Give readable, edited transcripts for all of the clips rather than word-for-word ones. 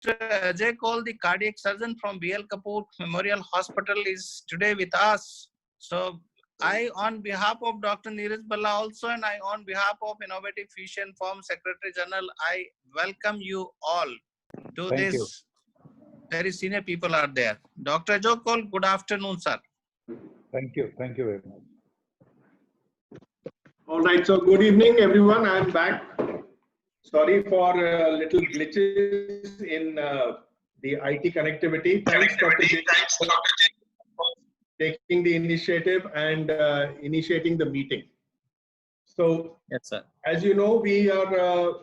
Ajay Kaul, the cardiac surgeon from BL Kapoor Memorial Hospital, is today with us. So I, on behalf of Dr. Neeraj Balla also, and I, on behalf of Innovative Fusion Firm Secretary General, I welcome you all to Thank this. you. Very senior people are there. Dr. Ajay Kaul, good afternoon, sir. Thank you. Thank you very much. All right, so good evening, everyone. I'm back. Sorry for little glitches in the IT connectivity. Thanks, Dr. J, for taking the initiative and initiating the meeting. So, yes, sir. As you know, we are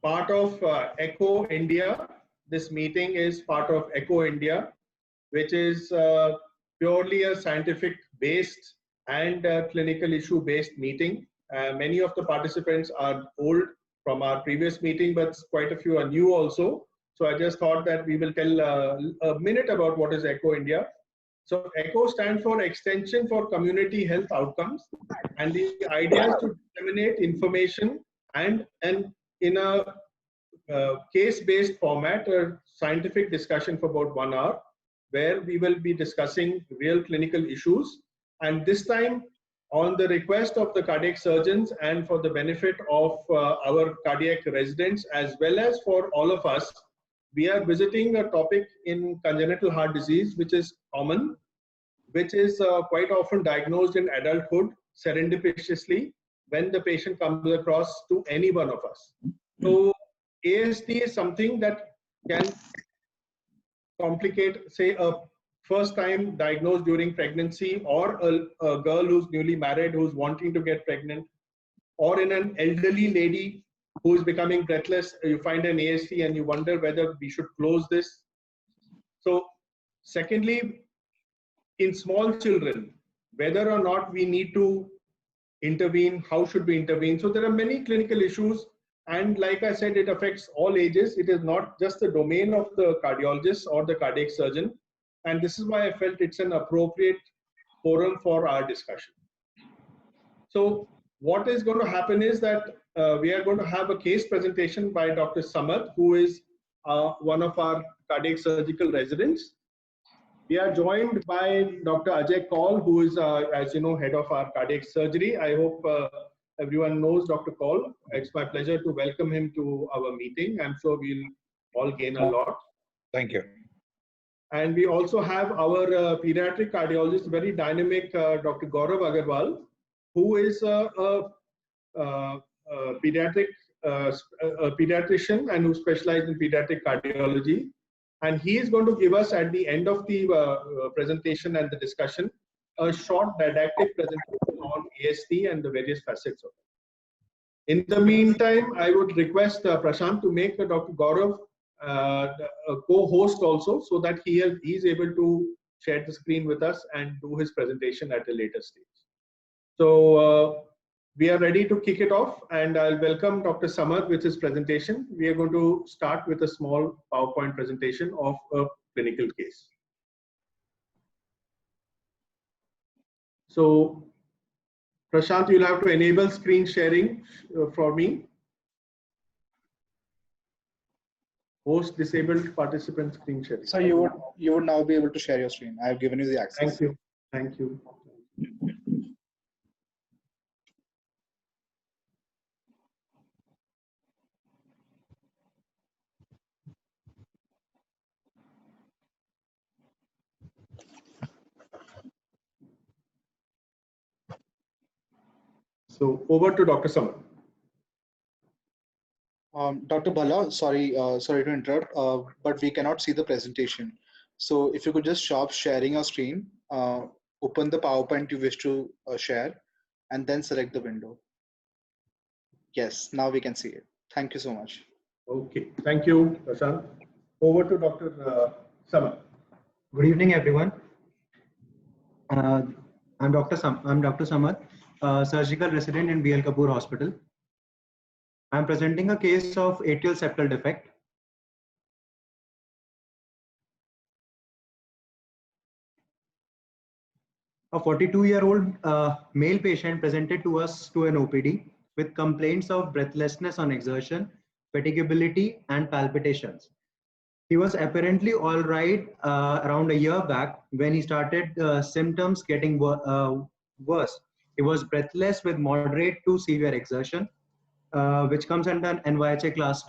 part of ECHO India. This meeting is part of ECHO India, which is purely a scientific-based and clinical issue-based meeting. Many of the participants are old from our previous meeting, but quite a few are new also. So I just thought that we will tell a minute about what is ECHO India. So ECHO stands for Extension for Community Health Outcomes, and the idea is to disseminate information and in a case-based format, a scientific discussion for about 1 hour, where we will be discussing real clinical issues. And this time, on the request of the cardiac surgeons and for the benefit of our cardiac residents, as well as for all of us, we are visiting a topic in congenital heart disease, which is common, which is quite often diagnosed in adulthood serendipitously when the patient comes across to any one of us. So AST is something that can complicate, say, a first time diagnosed during pregnancy, or a girl who's newly married who's wanting to get pregnant, or in an elderly lady who is becoming breathless. You find an AST and you wonder whether we should close this. So secondly, in small children, whether or not we need to intervene, how should we intervene? So there are many clinical issues, and like I said, it affects all ages. It is not just the domain of the cardiologist or the cardiac surgeon, and this is why I felt it's an appropriate forum for our discussion. So what is going to happen is that we are going to have a case presentation by Dr. Samad, who is one of our cardiac surgical residents. We are joined by Dr. Ajay Kaul, who is, as you know, head of our cardiac surgery. I hope everyone knows Dr. Kaul. It's my pleasure to welcome him to our meeting. I'm sure we'll all gain a lot. Thank you. And we also have our pediatric cardiologist, very dynamic, Dr. Gaurav Agarwal, who is a pediatrician and who specializes in pediatric cardiology. And he is going to give us, at the end of the presentation and the discussion, a short didactic presentation on AST and the various facets of it. In the meantime, I would request Prashant to make Dr. Gaurav a co-host also, so that he is able to share the screen with us and do his presentation at a later stage. So we are ready to kick it off, and I'll welcome Dr. Samad with his presentation. We are going to start with a small PowerPoint presentation of a clinical case. So Prashant, you'll have to enable screen sharing for me. Host disabled participant screen sharing. So you would now be able to share your screen. I have given you the access. Thank you. Thank you. So over to Dr. Samad. Dr. Balla, sorry to interrupt, but we cannot see the presentation. So if you could just stop sharing your screen, open the PowerPoint you wish to share, and then select the window. Yes, now we can see it. Thank you so much. Okay, thank you, Prashant. Over to Dr. Samad. Good evening, everyone. I'm Dr. Samad, surgical resident in BL Kapoor Hospital. I'm presenting a case of atrial septal defect. A 42-year-old male patient presented to us to an OPD with complaints of breathlessness on exertion, fatigability, and palpitations. He was apparently all right around a year back when he started symptoms getting worse. He was breathless with moderate to severe exertion, which comes under NYHA class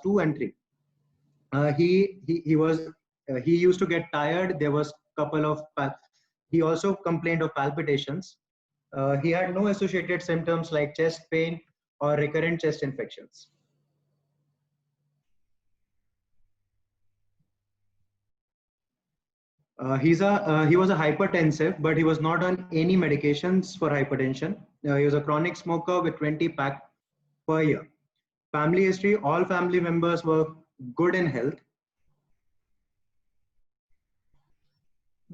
2 and 3. He used to get tired. There was couple of he also complained of palpitations. He had no associated symptoms like chest pain or recurrent chest infections. He was a hypertensive, but he was not on any medications for hypertension. He was a chronic smoker with 20 pack per year. Family history: all family members were good in health.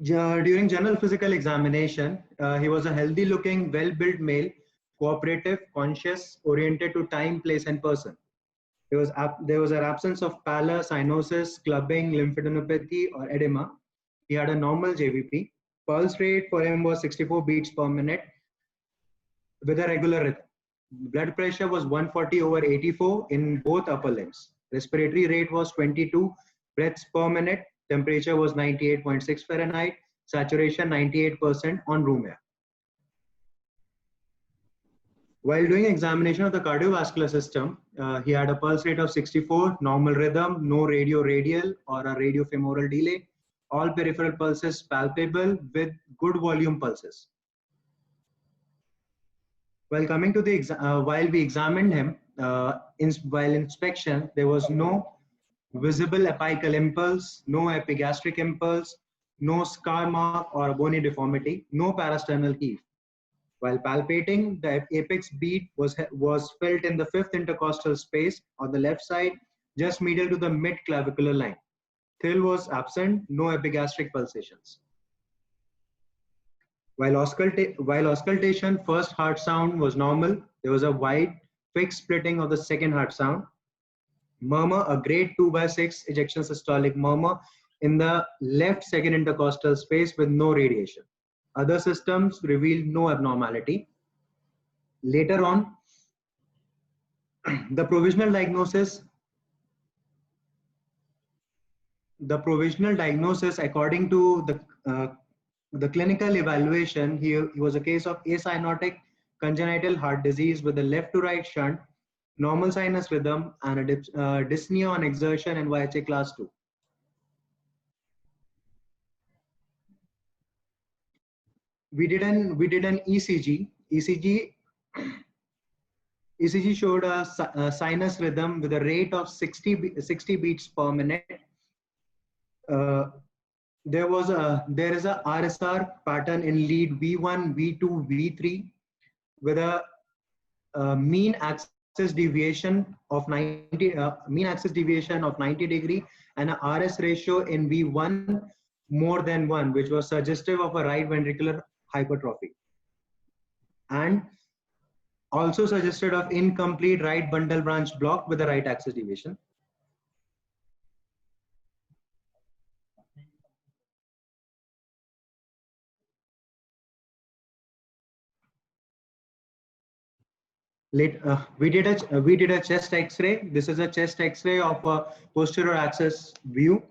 During general physical examination, he was a healthy-looking, well-built male, cooperative, conscious, oriented to time, place, and person. There was an absence of pallor, cyanosis, clubbing, lymphadenopathy, or edema. He had a normal JVP. Pulse rate for him was 64 beats per minute with a regular rhythm. Blood pressure was 140/84 in both upper limbs. Respiratory rate was 22 breaths per minute. Temperature was 98.6 Fahrenheit. Saturation 98% on room air. While doing examination of the cardiovascular system, he had a pulse rate of 64, normal rhythm, no radio-radial or a radio-femoral delay. All peripheral pulses palpable with good volume pulses. While coming to the while we examined him, while inspection, there was no visible apical impulse, no epigastric impulse, no scar mark or bony deformity, no parasternal heave. While palpating, the apex beat was felt in the fifth intercostal space on the left side, just medial to the mid-clavicular line. Thil was absent, no epigastric pulsations. While auscultation, first heart sound was normal. There was a wide fixed splitting of the second heart sound. Murmur, a grade 2/6 ejection systolic murmur in the left second intercostal space with no radiation. Other systems revealed no abnormality. Later on, the provisional diagnosis according to the clinical evaluation, he was a case of acyanotic congenital heart disease with a left to right shunt, normal sinus rhythm, and a dyspnea on exertion and NYHA class 2. We did an ECG. ECG showed a sinus rhythm with a rate of 60 beats per minute. There is a RSR pattern in lead V1, V2, V3 with a mean axis deviation of 90 degree and a RS ratio in V1 more than 1, which was suggestive of a right ventricular hypertrophy, and also suggested of incomplete right bundle branch block with a right axis deviation. We did a chest X-ray. This is a chest X-ray of a posterior axis view.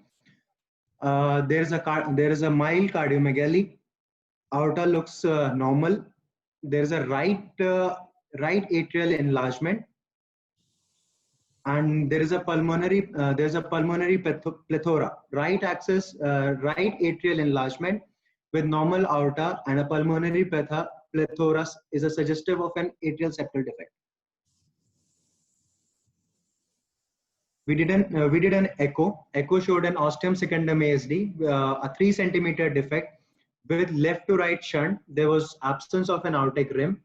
There is a mild cardiomegaly. Aorta looks normal. There is a right atrial enlargement, and there is a pulmonary plethora. Right axis, right atrial enlargement with normal aorta and a pulmonary plethora is a suggestive of an atrial septal defect. We did an echo. Echo showed an ostium secundum ASD, a 3 centimeter defect with left to right shunt. There was absence of an aortic rim.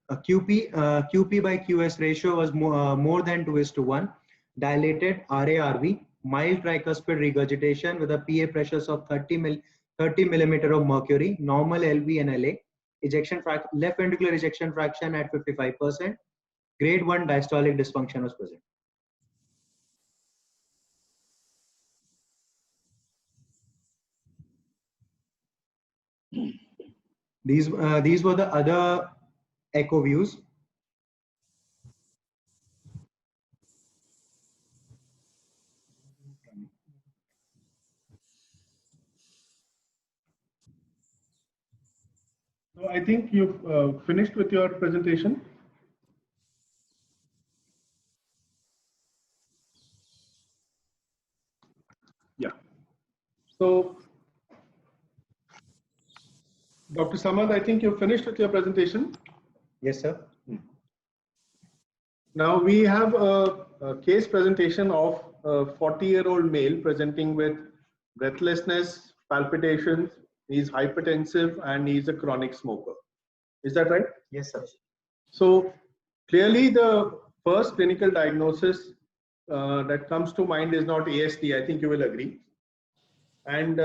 A QP by QS ratio was more than 2:1. Dilated RARV, mild tricuspid regurgitation with a PA pressures of 30 millimeter of mercury, normal LV and LA. Left ventricular ejection fraction at 55%. Grade 1 diastolic dysfunction was present. These were the other echo views. So I think you've finished with your presentation. Yeah. So, Dr. Samad, I think you've finished with your presentation. Yes, sir. Now we have a case presentation of a 40-year-old male presenting with breathlessness, palpitations. He's hypertensive and he's a chronic smoker. Is that right? Yes, sir. So clearly the first clinical diagnosis that comes to mind is not ASD. I think you will agree. And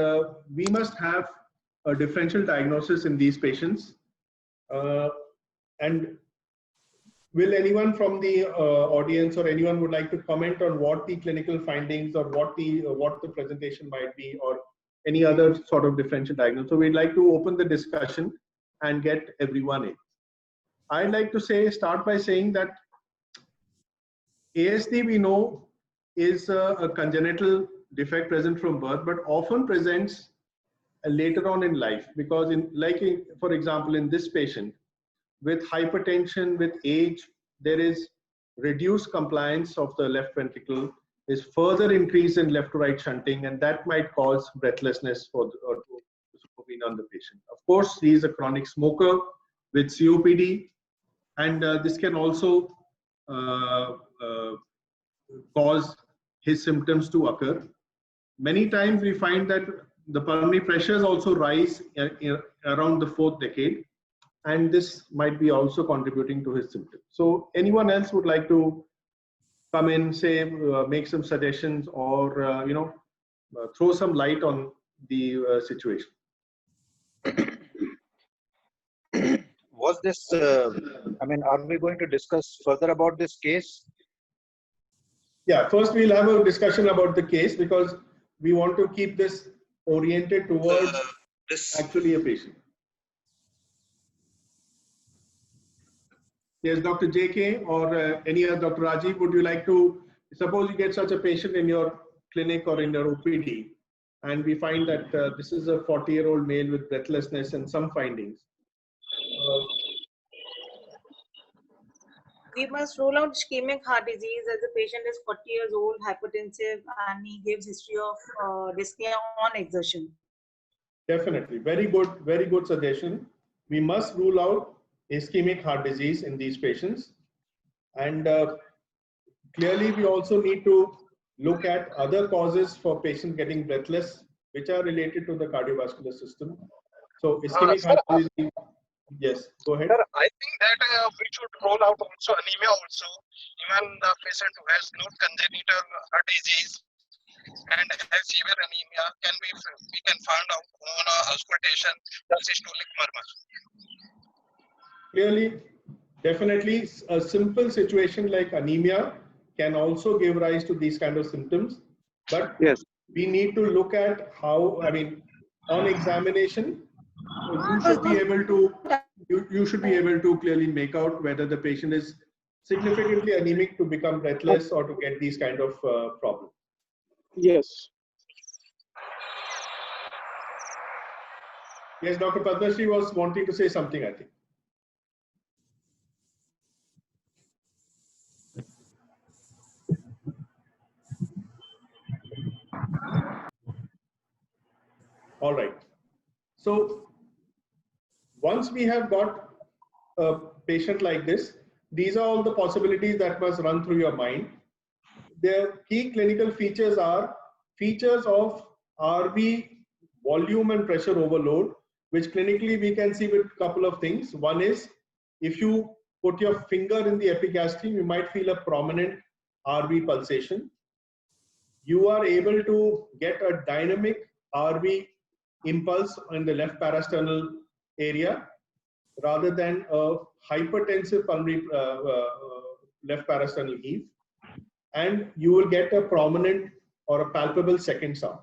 we must have a differential diagnosis in these patients. And will anyone from the audience or anyone would like to comment on what the clinical findings or what the presentation might be, or any other sort of differential diagnosis? So we'd like to open the discussion and get everyone in. I'd like to start by saying that ASD, we know, is a congenital defect present from birth, but often presents later on in life, because for example, in this patient, with hypertension, with age, there is reduced compliance of the left ventricle, is further increase in left to right shunting, and that might cause breathlessness on the patient. Of course, he is a chronic smoker with COPD, and this can also cause his symptoms to occur. Many times we find that the pulmonary pressures also rise around the 4th decade, and this might be also contributing to his symptoms. So anyone else would like to come in, make some suggestions, or throw some light on the situation? Was this, are we going to discuss further about this case? Yeah, first we'll have a discussion about the case, because we want to keep this oriented towards actually a patient. Yes, Dr. JK or any other, Dr. Rajiv, would you like to, suppose you get such a patient in your clinic or in your OPD, and we find that this is a 40-year-old male with breathlessness and some findings. We must rule out ischemic heart disease as the patient is 40 years old, hypertensive, and he gives history of dyspnea on exertion. Definitely, very good suggestion. We must rule out ischemic heart disease in these patients, and clearly we also need to look at other causes for patients getting breathless, which are related to the cardiovascular system. So ischemic heart disease. Yes, go ahead. Sir, I think that we should roll out also anemia also. Even the patient who has no congenital heart disease and has severe anemia, we can find out on auscultation the systolic murmur. Clearly, definitely, a simple situation like anemia can also give rise to these kind of symptoms. But yes, we need to look at how, on examination, you should be able to clearly make out whether the patient is significantly anemic to become breathless or to get these kind of problems. Yes. Yes, Dr. Padmashri was wanting to say something, I think. All right. So once we have got a patient like this, these are all the possibilities that must run through your mind. Their key clinical features are features of RV volume and pressure overload, which clinically we can see with a couple of things. One is, if you put your finger in the epigastrium, you might feel a prominent RV pulsation. You are able to get a dynamic RV impulse in the left parasternal area rather than a hypertensive pulmonary left parasternal heave, and you will get a prominent or a palpable second sound.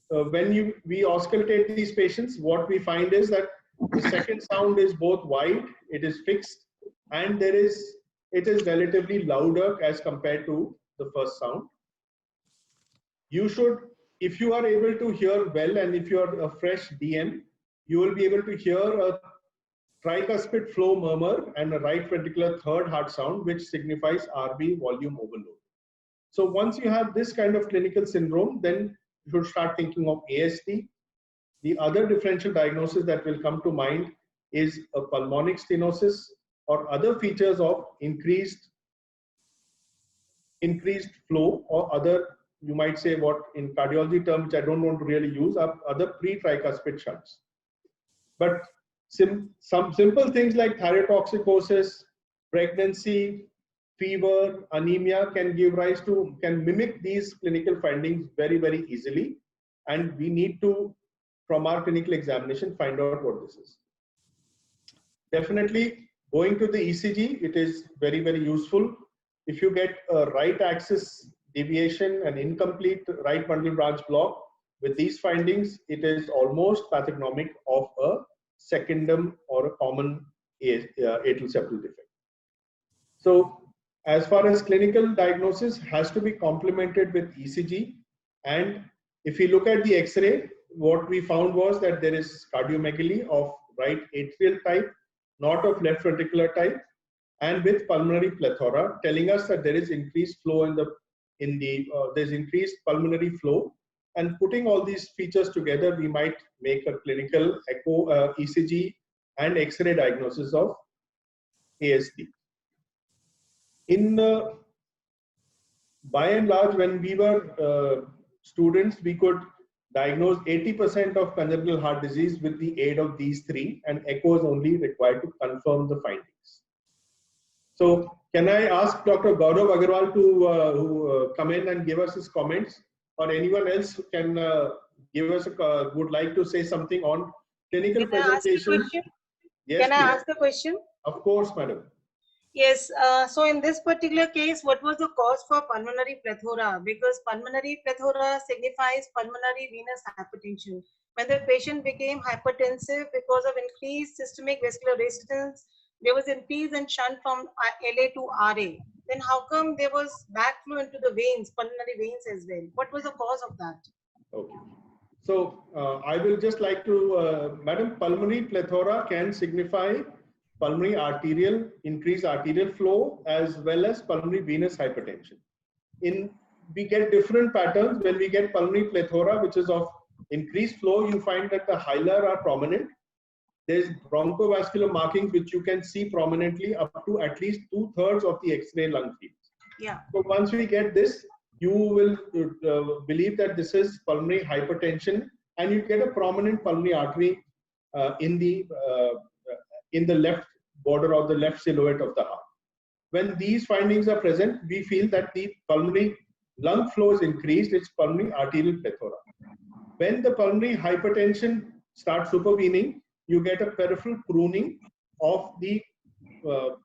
When we auscultate these patients, what we find is that The second sound is both wide, it is fixed, and it is relatively louder as compared to the first sound. You should, if you are able to hear well, and if you are a fresh DM, you will be able to hear a tricuspid flow murmur and a right ventricular third heart sound, which signifies RV volume overload. So once you have this kind of clinical syndrome, then you should start thinking of ASD. The other differential diagnosis that will come to mind is a pulmonic stenosis or other features of increased flow, or other, you might say, what in cardiology terms, which I don't want to really use, are other pre-tricuspid shunts. But some simple things like thyrotoxicosis, pregnancy, fever, anemia can mimic these clinical findings very, very easily. And we need to, from our clinical examination, find out what this is. Definitely going to the ECG, it is very, very useful. If you get a right axis deviation and incomplete right bundle branch block, with these findings, it is almost pathognomic of a secundum or a common atrial septal defect. So as far as clinical diagnosis has to be complemented with ECG, and if you look at the X-ray, what we found was that there is cardiomegaly of right atrial type, not of left ventricular type, and with pulmonary plethora, telling us that there is increased flow there's increased pulmonary flow. And putting all these features together, we might make a clinical echo, ECG, and X-ray diagnosis of ASD. By and large, when we were students, we could diagnose 80% of congenital heart disease with the aid of these three, and echo is only required to confirm the findings. So can I ask Dr. Gaurav Agarwal to come in and give us his comments, or anyone else can give us would like to say something on clinical presentation? Yes, can I ask the question? Of course, madam. Yes, so in this particular case, what was the cause for pulmonary plethora? Because pulmonary plethora signifies pulmonary venous hypertension. When the patient became hypertensive because of increased systemic vascular resistance, there was increase in shunt from LA to RA. Then how come there was backflow into the veins, pulmonary veins as well? What was the cause of that? Okay. So I will just like to, madam, pulmonary plethora can signify pulmonary increased arterial flow, as well as pulmonary venous hypertension. We get different patterns. When we get pulmonary plethora, which is of increased flow, you find that the hilar are prominent. There's bronchovascular markings, which you can see prominently up to at least 2/3 of the X-ray lung fields. Yeah. So once we get this, you will believe that this is pulmonary hypertension, and you get a prominent pulmonary artery in the left border of the left silhouette of the heart. When these findings are present, we feel that the pulmonary lung flow is increased, it's pulmonary arterial plethora. When the pulmonary hypertension starts supervening, you get a peripheral pruning of the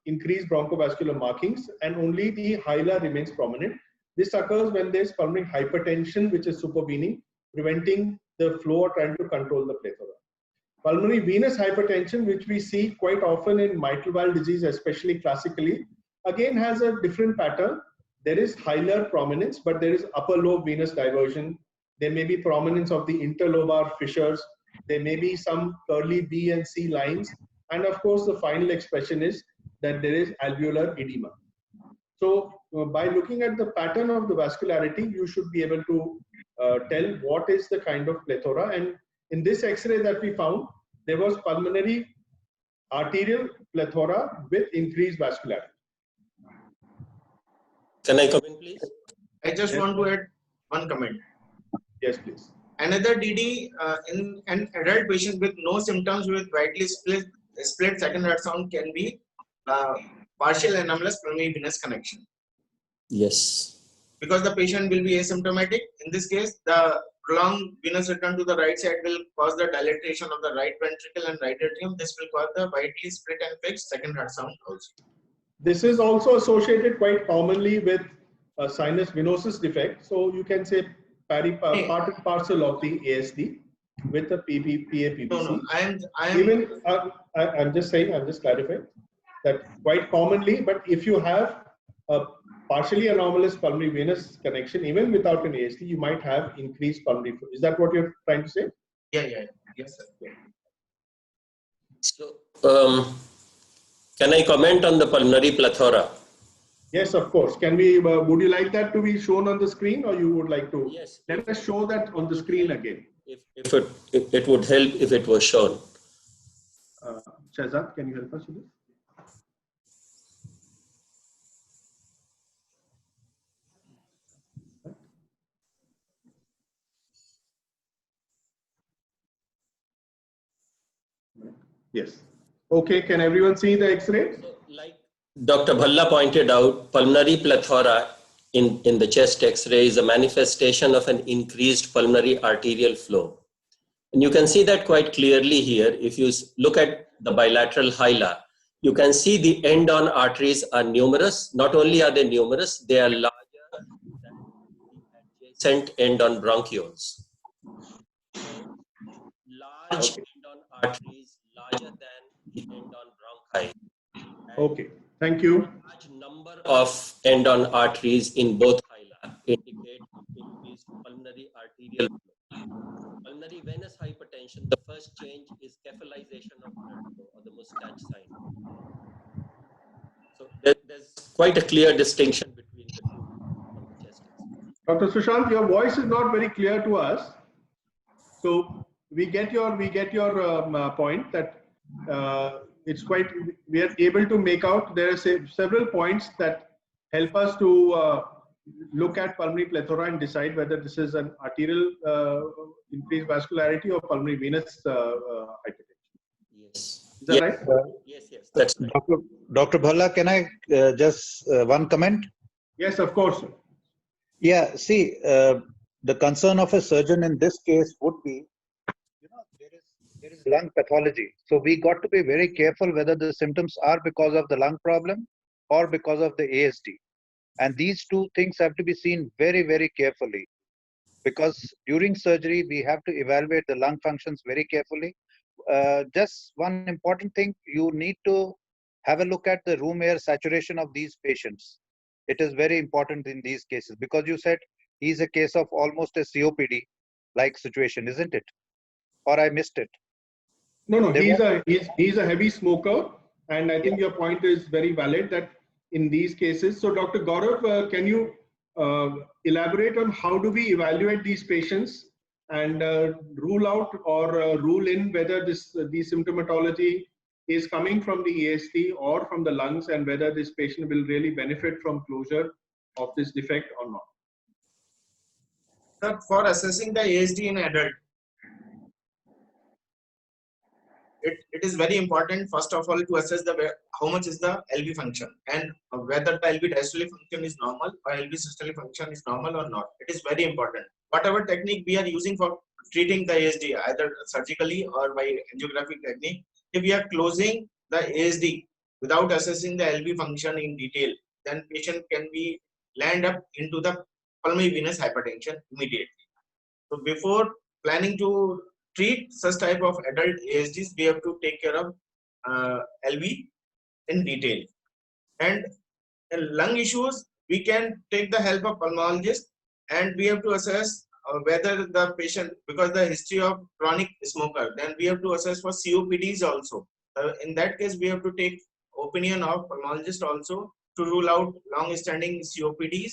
increased bronchovascular markings, and only the hilar remains prominent. This occurs when there's pulmonary hypertension, which is supervening, preventing the flow or trying to control the plethora. Pulmonary venous hypertension, which we see quite often in mitral valve disease, especially classically, again has a different pattern. There is hilar prominence, but there is upper lobe venous diversion. There may be prominence of the interlobar fissures. There may be some curly B and C lines. And of course, the final expression is that there is alveolar edema. So by looking at the pattern of the vascularity, you should be able to tell what is the kind of plethora. And in this X-ray that we found, there was pulmonary arterial plethora with increased vascularity. Can I come in, please? I just want to add one comment. Yes, please. Another DD in an adult patient with no symptoms with widely split second heart sound can be partial anomalous pulmonary venous connection. Yes. Because the patient will be asymptomatic. In this case, the prolonged venous return to the right side will cause the dilatation of the right ventricle and right atrium. This will cause the widely split and fixed second heart sound also. This is also associated quite commonly with a sinus venosus defect. So you can say part and parcel of the ASD. with a PAPBC. No, I am. Even I'm just saying, I'm just clarifying that quite commonly. But if you have a partially anomalous pulmonary venous connection, even without an ASD, you might have increased pulmonary flow. Is that what you're trying to say? Yeah. Yes, sir. Yeah. So, can I comment on the pulmonary plethora? Yes, of course. Can we? Would you like that to be shown on the screen, or you would like to? Yes. Let us show that on the screen again. If it would help if it was shown. Shahzad, can you help us with this? Yes. Okay. Can everyone see the X-ray? So, like Dr. Bhalla pointed out, pulmonary plethora in the chest X-ray is a manifestation of an increased pulmonary arterial flow. And you can see that quite clearly here. If you look at the bilateral hyla, you can see the end-on arteries are numerous. Not only are they numerous, they are larger than the adjacent end-on bronchioles. Large end-on arteries, larger than the end-on bronchi. Okay. Thank you. Large number of end-on arteries in both hyla indicate increased pulmonary arterial flow. Pulmonary venous hypertension, the first change is cephalization of blood flow, or the mustache sign. So there's quite a clear distinction between the two on the chest X-ray. Dr. Sushant, your voice is not very clear to us. So we get your point that it's quite. We are able to make out there are several points that help us to look at pulmonary plethora and decide whether this is an arterial increased vascularity or pulmonary venous hypertension. Yes. Is that right? Yes, that's right. Dr. Bhalla, can I just one comment? Yes, of course. Yeah, see, the concern of a surgeon in this case would be, there is lung pathology. So we got to be very careful whether the symptoms are because of the lung problem or because of the ASD. And these two things have to be seen very, very carefully, because during surgery, we have to evaluate the lung functions very carefully. Just one important thing, you need to have a look at the room air saturation of these patients. It is very important in these cases, because you said he's a case of almost a COPD like situation, isn't it? Or I missed it? No, he's a heavy smoker, and I think your point is very valid that in these cases. So Dr. Gaurav, can you elaborate on how do we evaluate these patients and rule out or rule in whether the symptomatology is coming from the ASD or from the lungs, and whether this patient will really benefit from closure of this defect or not? Sir, for assessing the ASD in adult, it is very important, first of all, to assess how much is the LV function and whether the LV diastolic function is normal or LV systolic function is normal or not. It is very important. Whatever technique we are using for treating the ASD, either surgically or by angiographic technique, if we are closing the ASD without assessing the LV function in detail, then patient can be land up into the pulmonary venous hypertension immediately. So before planning to treat such type of adult ASDs, we have to take care of LV in detail. And in lung issues, we can take the help of pulmonologist, and we have to assess whether the patient, because the history of chronic smoker, then we have to assess for COPDs also. In that case, we have to take opinion of pulmonologist also to rule out long-standing COPDs.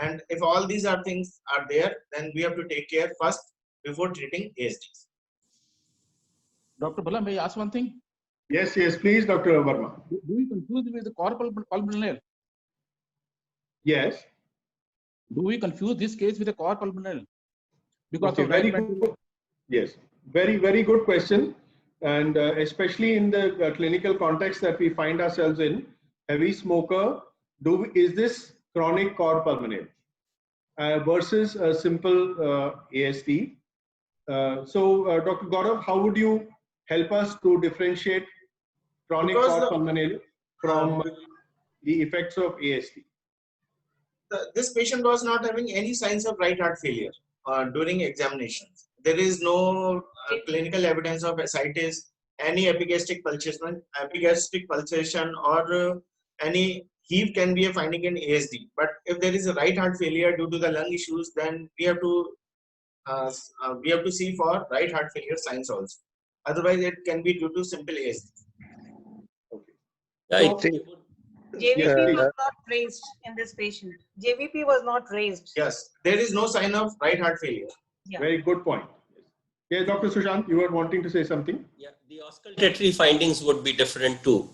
And if all these things are there, then we have to take care first before treating ASDs. Dr. Bhalla, may I ask one thing? Yes, please, Dr. Verma. Do we confuse with the cor pulmonale? Yes. Do we confuse this case with the cor pulmonale? Because okay, very good. Yes, very good question, and especially in the clinical context that we find ourselves in, heavy smoker. Is this chronic cor pulmonale versus a simple ASD? So, Dr. Gaurav, how would you help us to differentiate chronic cor pulmonale from the effects of ASD? This patient was not having any signs of right heart failure during examinations. There is no clinical evidence of ascites, any epigastric pulsation or any heave can be a finding in ASD. But if there is a right heart failure due to the lung issues, then we have to see for right heart failure signs also. Otherwise, it can be due to simple ASD. Yeah, JVP was not raised in this patient. JVP was not raised. Yes, there is no sign of right heart failure. Yeah. Very good point. Yeah, Dr. Sushant, you were wanting to say something? Yeah, the auscultatory findings would be different too.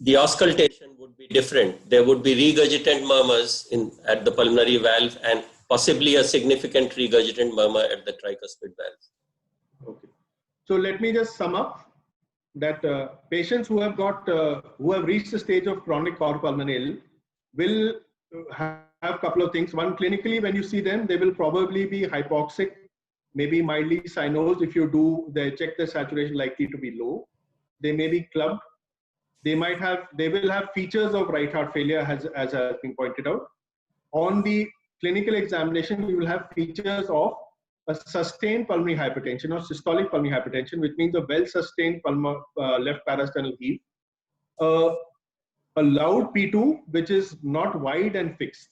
The auscultation would be different. There would be regurgitant murmurs at the pulmonary valve and possibly a significant regurgitant murmur at the tricuspid valve. Okay. So let me just sum up that patients who have reached the stage of chronic cor pulmonale will have a couple of things. One, clinically, when you see them, they will probably be hypoxic, maybe mildly cyanosed. If you do, they check the saturation likely to be low. They may be clubbed. They will have features of right heart failure, as has been pointed out. On the clinical examination, we will have features of a sustained pulmonary hypertension or systolic pulmonary hypertension, which means a well-sustained left parasternal heave. A loud P2, which is not wide and fixed.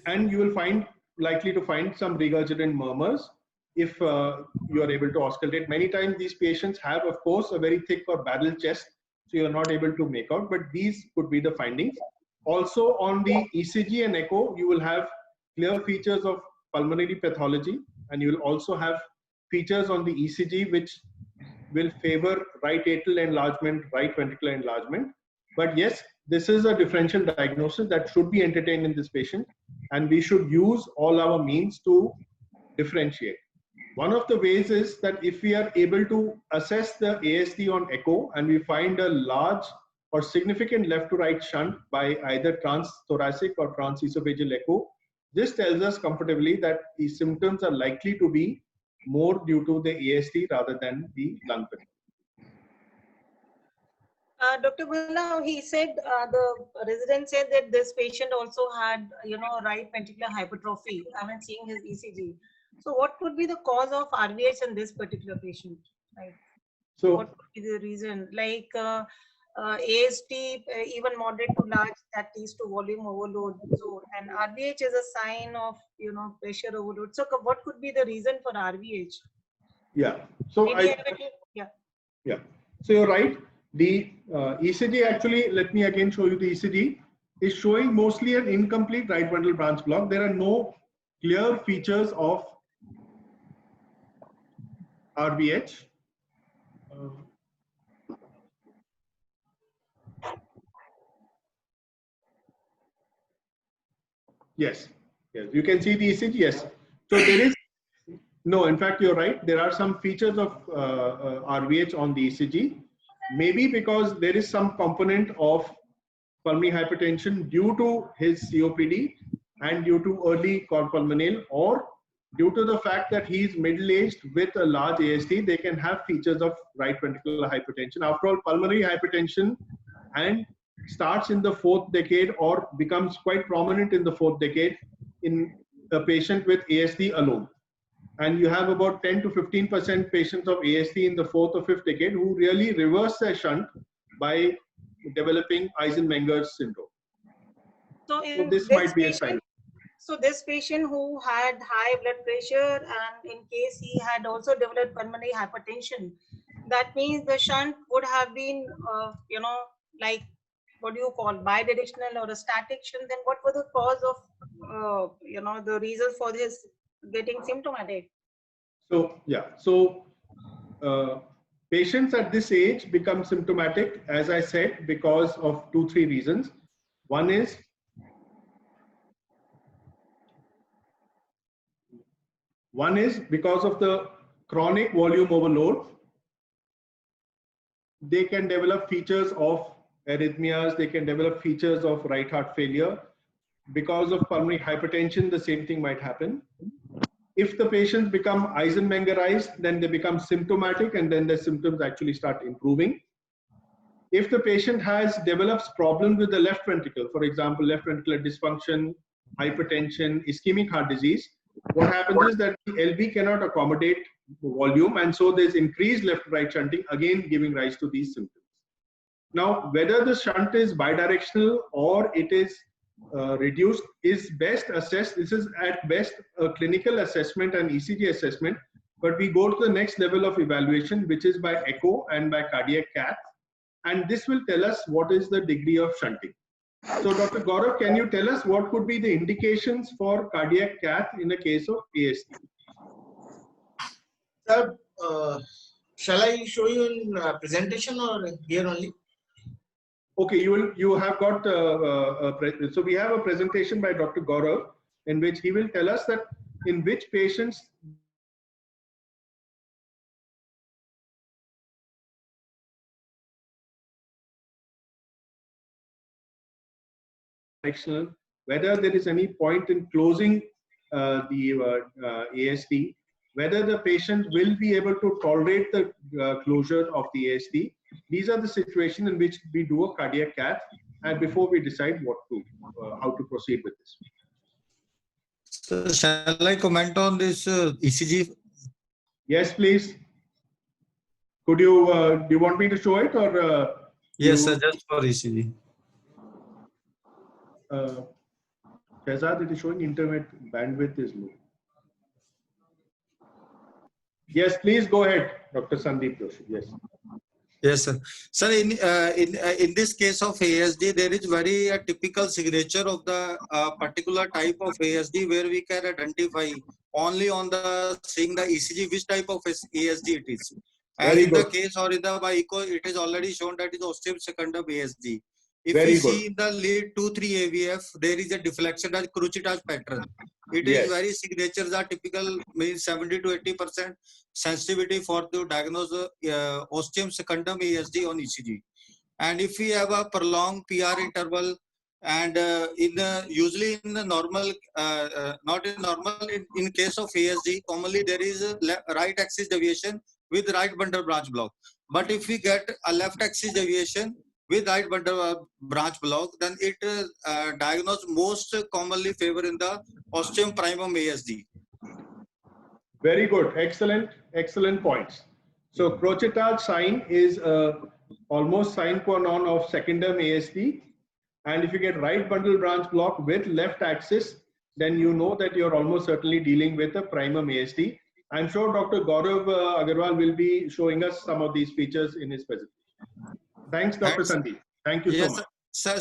And you will likely to find some regurgitant murmurs if you are able to auscultate. Many times these patients have, of course, a very thick or barrel chest, so you are not able to make out, but these could be the findings. Also on the ECG and echo, you will have clear features of pulmonary pathology, and you will also have features on the ECG which will favor right atrial enlargement, right ventricular enlargement. But yes, this is a differential diagnosis that should be entertained in this patient, and we should use all our means to differentiate. One of the ways is that if we are able to assess the ASD on echo and we find a large or significant left to right shunt by either transthoracic or transesophageal echo, this tells us comfortably that the symptoms are likely to be more due to the ASD rather than the lung failure. Dr. Bhalla, he said, the resident said that this patient also had, right ventricular hypertrophy. I mean, seeing his ECG. So what could be the cause of RVH in this particular patient? Right? So what could be the reason? Like AST, even moderate to large, that leads to volume overload. So, and RVH is a sign of, pressure overload. So what could be the reason for RVH? Yeah. So yeah. So you're right. The ECG actually, let me again show you the ECG, is showing mostly an incomplete right ventral branch block. There are no clear features of RVH. Yes, you can see the ECG, yes. So there is, no, in fact, you're right. There are some features of RVH on the ECG. Maybe because there is some component of pulmonary hypertension due to his COPD and due to early cor pulmonale, or due to the fact that he is middle-aged with a large ASD, they can have features of right ventricular hypertension. After all, pulmonary hypertension and starts in the 4th decade or becomes quite prominent in the 4th decade in a patient with ASD alone. And you have about 10 to 15% patients of ASD in the 4th or 5th decade who really reverse their shunt by developing Eisenmenger's syndrome. So this might be a sign. So this patient who had high blood pressure and in case he had also developed pulmonary hypertension, that means the shunt would have been, like, what do you call, bidirectional or a static shunt. Then what was the cause of, the reason for this getting symptomatic? So, yeah. So, patients at this age become symptomatic, as I said, because of 2-3 reasons. One is because of the chronic volume overload. They can develop features of arrhythmias, they can develop features of right heart failure. Because of pulmonary hypertension, the same thing might happen. If the patients become Eisenmengerized, then they become symptomatic and then the symptoms actually start improving. If the patient develops problems with the left ventricle, for example, left ventricular dysfunction, hypertension, ischemic heart disease, what happens is that the LV cannot accommodate volume, and so there's increased left-right shunting, again giving rise to these symptoms. Now, whether the shunt is bidirectional or it is reduced is best assessed. This is at best a clinical assessment and ECG assessment, but we go to the next level of evaluation, which is by echo and by cardiac cath, and this will tell us what is the degree of shunting. So, Dr. Gaurav, can you tell us what could be the indications for cardiac cath in the case of ASD? Sir, shall I show you in presentation or here only? Okay, you have got so we have a presentation by Dr. Gaurav in which he will tell us that in which patients whether there is any point in closing the ASD, whether the patient will be able to tolerate the closure of the ASD. These are the situations in which we do a cardiac cath, and before we decide what to, how to proceed with this. So shall I comment on this ECG? Yes, please. Could you, do you want me to show it or? Yes, sir, just for ECG. Shehzad, it is showing internet bandwidth is low. Yes, please go ahead, Dr. Sandeep Joshi. Yes. Yes, sir. Sir, in this case of ASD, there is very typical signature of the particular type of ASD where we can identify only on the seeing the ECG which type of ASD it is. And in the case or in the by echo, it is already shown that it is ostium secundum ASD. If we see in the lead 2-3 AVF, there is a deflection as Crucitas pattern. It is very signatures are typical, means 70 to 80% sensitivity for to diagnose ostium secundum ASD on ECG. And if we have a prolonged PR interval, and usually in the normal, not in normal, in case of ASD, commonly there is a right axis deviation with right bundle branch block. But if we get a left axis deviation with right bundle branch block, then it diagnosed most commonly favor in the ostium primum ASD. Very good. Excellent. Excellent points. So Crochetard sign is almost sine qua non of secundum ASD. And if you get right bundle branch block with left axis, then you know that you're almost certainly dealing with a primum ASD. I'm sure Dr. Gaurav Agarwal will be showing us some of these features in his presentation. Thanks, Dr. Sandeep. Thank you so much. Sir,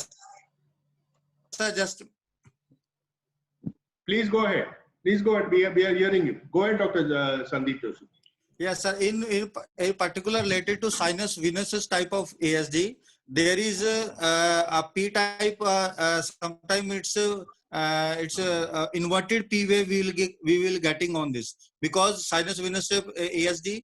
just please go ahead. Please go ahead. We are hearing you. Go ahead, Dr. Sandeep Joshi. Yes, sir. In a particular related to sinus venosus type of ASD, there is a P type. Sometimes it's a inverted P wave we will getting on this because sinus venous ASD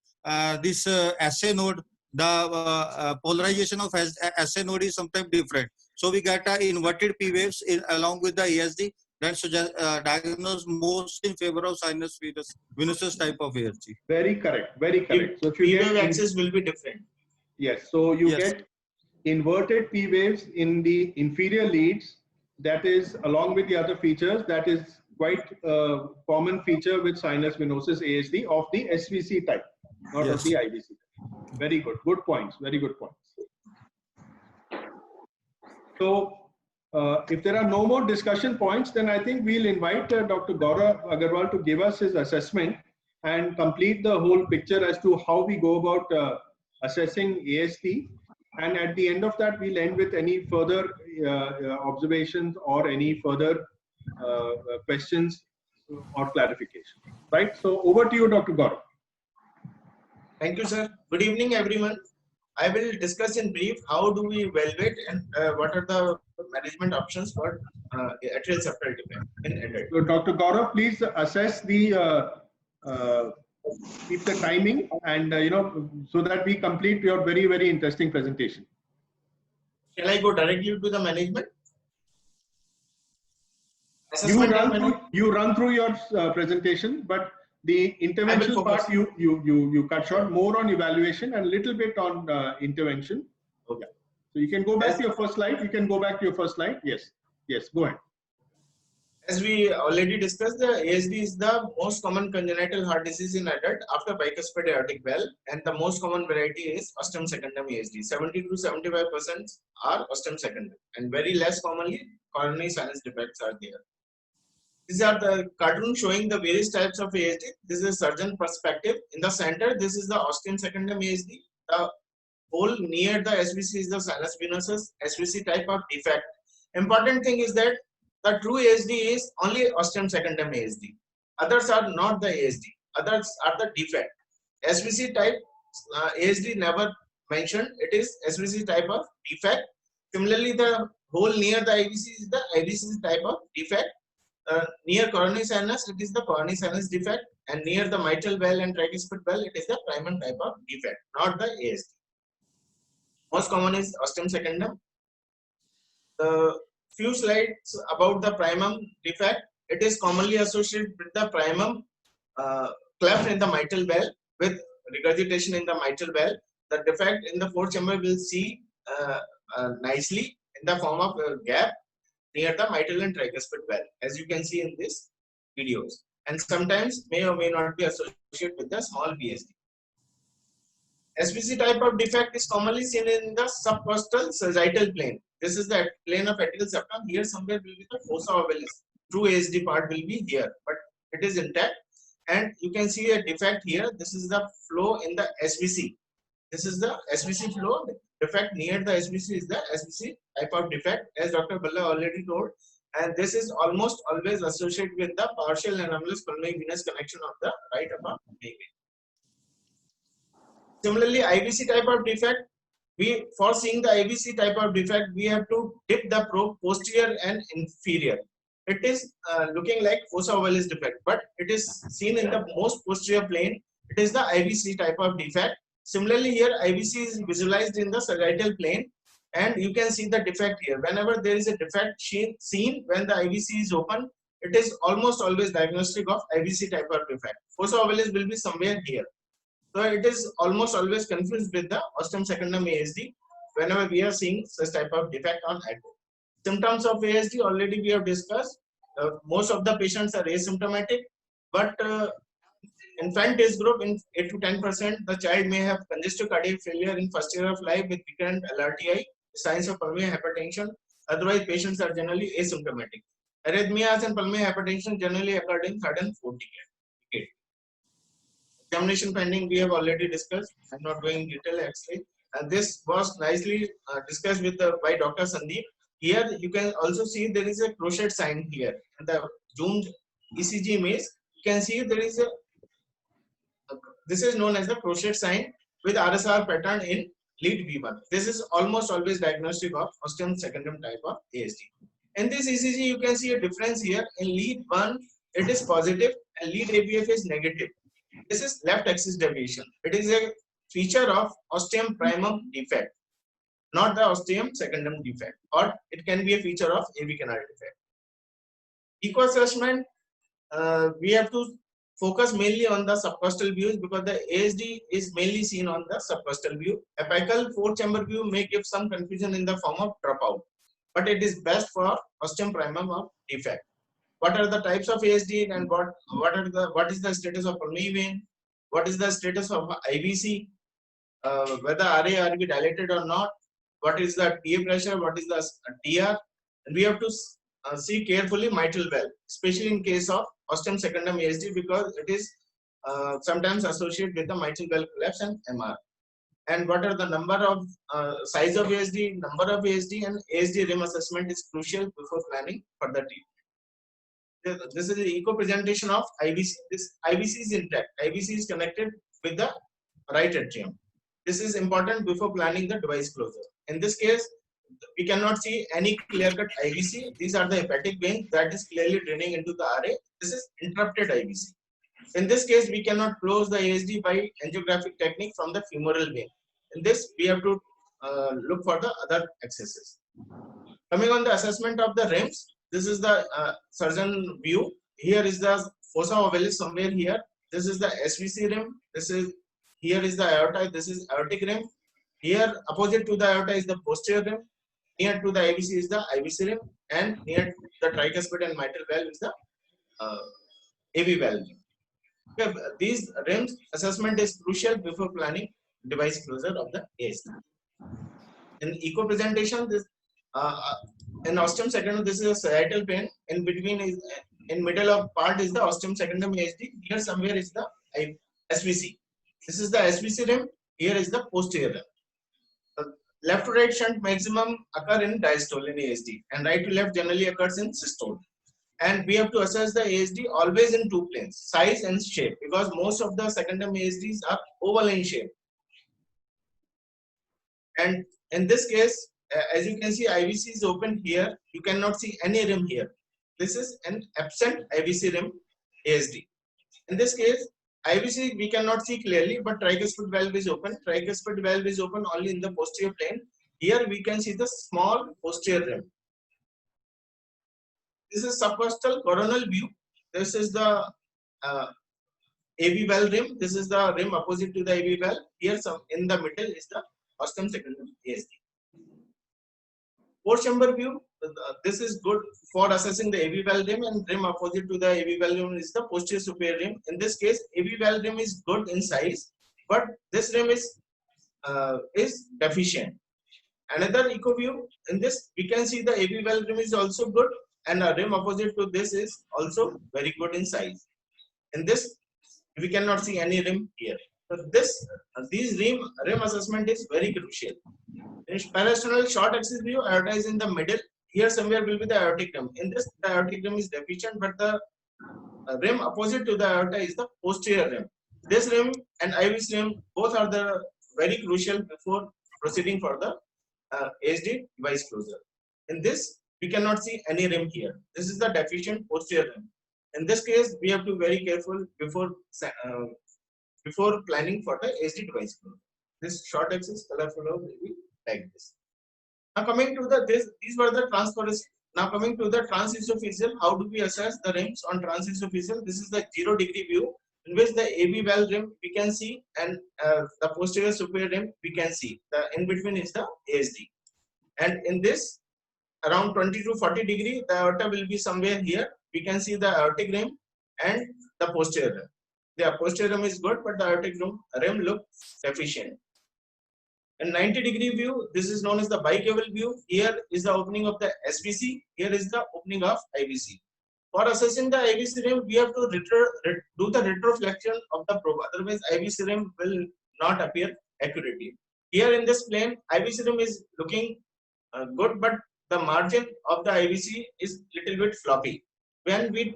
this SA node, the polarization of SA node is sometimes different. So we get inverted P waves along with the ASD. Then suggest diagnose most in favor of sinus venosus type of ASD. Very correct. Very correct. So if you P wave axis will be different. Yes. So you get inverted P waves in the inferior leads. That is along with the other features. That is quite a common feature with sinus venosus ASD of the SVC type, not of the IVC type. Very good. Good points. Very good points. So if there are no more discussion points, then I think we'll invite Dr. Gaurav Agarwal to give us his assessment and complete the whole picture as to how we go about assessing ASD. And at the end of that, we'll end with any further observations or any further questions or clarification. Right? So over to you, Dr. Gaurav. Thank you, sir. Good evening, everyone. I will discuss in brief how do we evaluate and what are the management options for atrial septal defect in adult. So Dr. Gaurav, please assess the keep the timing and so that we complete your very, very interesting presentation. Shall I go directly to the management? You run through your presentation, but the intervention part you cut short, more on evaluation and a little bit on intervention. Okay. So you can go back to your first slide. You can go back to your first slide. Yes. Yes. Go ahead. As we already discussed, the ASD is the most common congenital heart disease in adult after bicuspid aortic valve, and the most common variety is ostium secundum ASD. 70 to 75% are ostium secundum, and very less commonly coronary sinus defects are there. These are the cartoon showing the various types of ASD. This is a surgeon perspective. In the center, this is the ostium secundum ASD. The hole near the SVC is the sinus venosus SVC type of defect. Important thing is that the true ASD is only ostium secundum ASD. Others are not the ASD. Others are the defect. SVC type ASD never mentioned. It is SVC type of defect. Similarly, the hole near the IVC is the IVC type of defect. Near coronary sinus, it is the coronary sinus defect, and near the mitral valve and tricuspid valve, it is the primum type of defect, not the ASD. Most common is ostium secundum. The few slides about the primum defect. It is commonly associated with the primum cleft in the mitral valve with regurgitation in the mitral valve. The defect in the fourth chamber will see nicely in the form of a gap near the mitral and tricuspid valve, as you can see in these videos, and sometimes may or may not be associated with the small VSD. SVC type of defect is commonly seen in the subcostal sagittal plane. This is the plane of atrial septum. Here somewhere will be the fossa ovalis. True ASD part will be here, but it is intact. And you can see a defect here. This is the flow in the SVC. This is the SVC flow. Defect near the SVC is the SVC type of defect, as Dr. Bhalla already told. And this is almost always associated with the partial anomalous pulmonary venous connection of the right upper vein. Similarly, IVC type of defect, for seeing the IVC type of defect, we have to dip the probe posterior and inferior. It is looking like fossa ovalis defect, but it is seen in the most posterior plane. It is the IVC type of defect. Similarly, here IVC is visualized in the sagittal plane, and you can see the defect here. Whenever there is a defect seen when the IVC is open, it is almost always diagnostic of IVC type of defect. Fossa ovalis will be somewhere here. So it is almost always confused with the ostium secundum ASD whenever we are seeing such type of defect on echo. Symptoms of ASD already we have discussed. Most of the patients are asymptomatic, but infant age group in 8 to 10%, the child may have congestive cardiac failure in first year of life with recurrent LRTI, signs of pulmonary hypertension. Otherwise, patients are generally asymptomatic. Arrhythmias and pulmonary hypertension generally occur in third and fourth decade. Examination pending we have already discussed. I'm not going in detail actually. And this was nicely discussed with by Dr. Sandeep. Here you can also see there is a crochet sign here. In the zoomed ECG image, you can see there is a, this is known as the crochet sign with RSR pattern in lead V1. This is almost always diagnostic of ostium secundum type of ASD. In this ECG, you can see a difference here. In lead 1, it is positive and lead ABF is negative. This is left axis deviation. It is a feature of ostium primum defect, not the ostium secundum defect, or it can be a feature of AV canal defect. Echo assessment, we have to focus mainly on the subcostal views because the ASD is mainly seen on the subcostal view. Apical 4-chamber view may give some confusion in the form of dropout, but it is best for ostium primum of defect. What are the types of ASD and what is the status of pulmonary vein? What is the status of IVC? Whether RA RV dilated or not? What is the TA pressure? What is the TR? And we have to see carefully mitral valve, especially in case of ostium secundum ASD because it is sometimes associated with the mitral valve collapse and MR. And what are the number of size of ASD, number of ASD, and ASD rim assessment is crucial before planning further treatment. This is the echo presentation of IVC. This IVC is intact. IVC is connected with the right atrium. This is important before planning the device closure. In this case, we cannot see any clear-cut IVC. These are the hepatic veins that is clearly draining into the RA. This is interrupted IVC. In this case, we cannot close the ASD by angiographic technique from the femoral vein. In this, we have to look for the other excesses. Coming on the assessment of the rims, this is the surgeon view. Here is the fossa ovalis somewhere here. This is the SVC rim. Here is the aorta. This is aortic rim. Here, opposite to the aorta is the posterior rim. Near to the IVC is the IVC rim, and near to the tricuspid and mitral valve is the AV valve. Okay, these rims assessment is crucial before planning device closure of the ASD. In echo presentation, this in ostium secundum, this is a sagittal plane. In between is in middle of part is the ostium secundum ASD. Here somewhere is the SVC. This is the SVC rim. Here is the posterior rim. Left to right shunt maximum occur in diastole in ASD, and right to left generally occurs in systole. And we have to assess the ASD always in two planes, size and shape, because most of the secondum ASDs are oval in shape. And in this case, as you can see, IVC is open here. You cannot see any rim here. This is an absent IVC rim ASD. In this case, IVC we cannot see clearly, but tricuspid valve is open. Tricuspid valve is open only in the posterior plane. Here we can see the small posterior rim. This is subcostal coronal view. This is the AV valve rim. This is the rim opposite to the AV valve. Here some in the middle is the ostium secundum ASD. Four chamber view. This is good for assessing the AV valve rim, and rim opposite to the AV valve rim is the posterior superior rim. In this case, AV valve rim is good in size, but this rim is deficient. Another echo view. In this, we can see the AV valve rim is also good, and a rim opposite to this is also very good in size. In this, we cannot see any rim here. So these rim assessment is very crucial. In parasternal short axis view, aorta is in the middle. Here somewhere will be the aortic rim. In this, the aortic rim is deficient, but the rim opposite to the aorta is the posterior rim. This rim and IVC rim both are the very crucial before proceeding for the ASD device closure. In this, we cannot see any rim here. This is the deficient posterior rim. In this case, we have to be very careful before planning for the ASD device closure. This short axis color flow will be like this. Now coming to these were the transverse. Now coming to the transesophageal, how do we assess the rims on transesophageal? This is the 0 degree view in which the AV valve rim we can see, and the posterior superior rim we can see. The in between is the ASD. And in this, around 20 to 40 degree, the aorta will be somewhere here. We can see the aortic rim and the posterior rim. The posterior rim is good, but the aortic rim looks deficient. In 90 degree view, this is known as the bicaval view. Here is the opening of the SVC. Here is the opening of IVC. For assessing the IVC rim, we have to do the retroflexion of the probe. Otherwise, IVC rim will not appear accurately. Here in this plane, IVC rim is looking good, but the margin of the IVC is little bit floppy. When we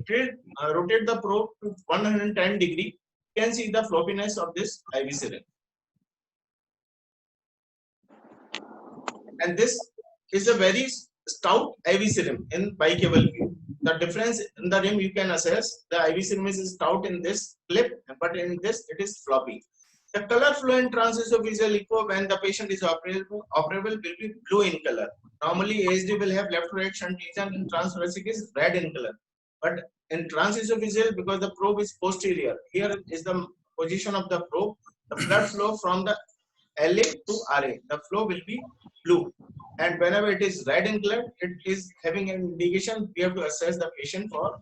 rotate the probe to 110 degree, you can see the floppiness of this IVC rim. And this is a very stout IVC rim in bicaval view. The difference in the rim you can assess. The IVC rim is stout in this clip, but in this it is floppy. The color flow in transesophageal echo when the patient is operable will be blue in color. Normally ASD will have left to right shunt lesion, in transthoracic is red in color. But in transesophageal, because the probe is posterior, here is the position of the probe. The blood flow from the LA to RA, the flow will be blue. And whenever it is red in color, it is having an indication we have to assess the patient for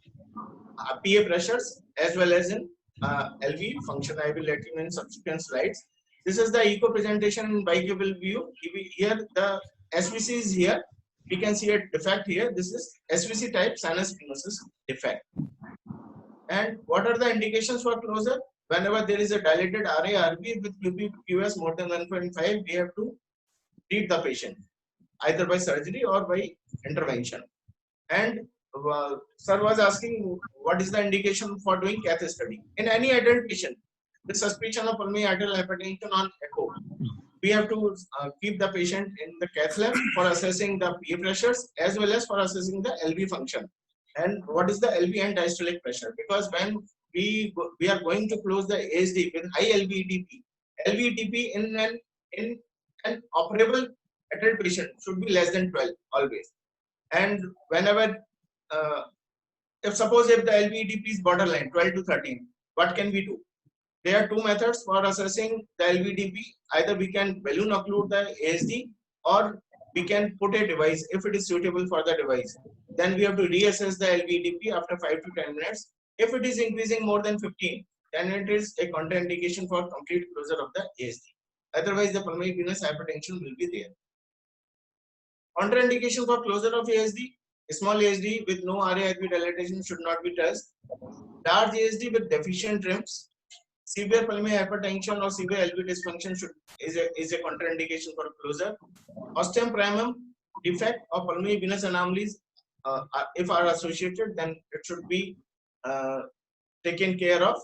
PA pressures as well as in LV function. I will let you know in subsequent slides. This is the echo presentation in bicaval view. Here the SVC is here. We can see a defect here. This is SVC type sinus stenosis defect. And what are the indications for closure? Whenever there is a dilated RA-RB with QPQS more than 1.5, we have to treat the patient either by surgery or by intervention. And sir was asking what is the indication for doing cath study. In any adult patient with suspicion of pulmonary arterial hypertension on echo, we have to keep the patient in the cath lab for assessing the PA pressures as well as for assessing the LV function. And what is the LV and diastolic pressure? Because when we are going to close the ASD with high LVETP in an operable adult patient should be less than 12 always. And whenever, if the LVETP is borderline 12 to 13, what can we do? There are two methods for assessing the LVETP. Either we can balloon occlude the ASD or we can put a device if it is suitable for the device. Then we have to reassess the LVDP after 5 to 10 minutes. If it is increasing more than 15, then it is a contraindication for complete closure of the ASD. Otherwise, the pulmonary venous hypertension will be there. Contraindication for closure of ASD: small ASD with no RA-HB dilatation should not be touched. Large ASD with deficient rims, severe pulmonary hypertension or severe LV dysfunction is a contraindication for closure. Ostium primum defect or pulmonary venous anomalies, if are associated, then it should be taken care of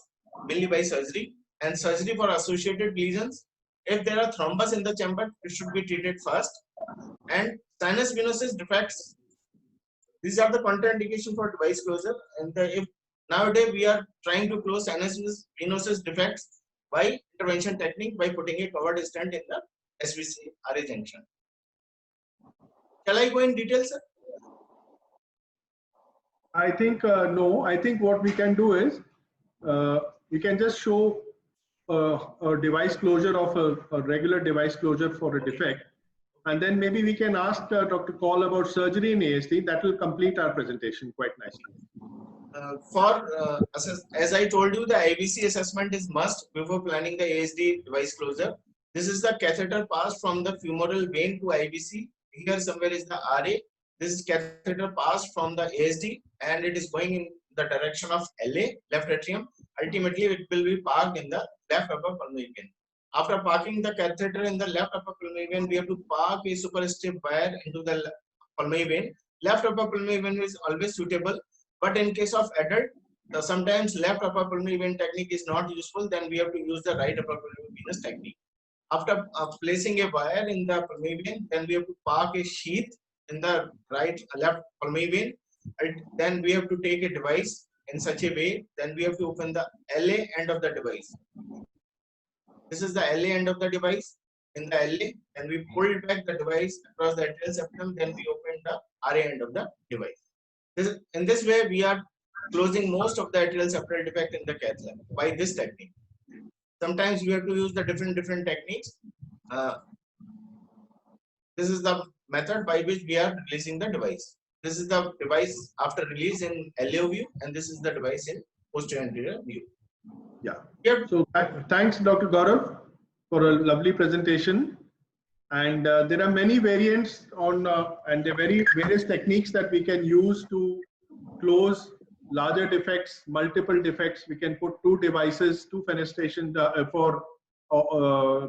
mainly by surgery. And surgery for associated lesions, if there are thrombus in the chamber, it should be treated first. And sinus venosus defects, these are the contraindication for device closure. And if nowadays we are trying to close sinus venosus defects by intervention technique by putting a covered stent in the SVC RA junction. Shall I go in detail, sir? I think no. I think what we can do is we can just show a device closure of a regular device closure for a defect, and then maybe we can ask Dr. Kaul about surgery in ASD. That will complete our presentation quite nicely. As I told you, the IVC assessment is must before planning the ASD device closure. This is the catheter passed from the femoral vein to IVC. Here somewhere is the RA. This is catheter passed from the ASD and it is going in the direction of LA, left atrium. Ultimately, it will be parked in the left upper pulmonary vein. After parking the catheter in the left upper pulmonary vein, we have to park a superstep wire into the pulmonary vein. Left upper pulmonary vein is always suitable, but in case of adult, sometimes left upper pulmonary vein technique is not useful. Then we have to use the right upper pulmonary venous technique. After placing a wire in the pulmonary vein, then we have to park a sheath in the left pulmonary vein. And then we have to take a device in such a way. Then we have to open the LA end of the device. This is the LA end of the device. In the LA, and we pulled back the device across the atrial septum. Then we opened the RA end of the device. In this way, we are closing most of the atrial septal defect in the cath lab by this technique. Sometimes we have to use the different techniques. This is the method by which we are releasing the device. This is the device after release in LAO view, and this is the device in posterior anterior view. Yeah. So thanks, Dr. Gaurav, for a lovely presentation. And there are many variants on and there are various techniques that we can use to close larger defects, multiple defects. We can put two devices, two fenestration for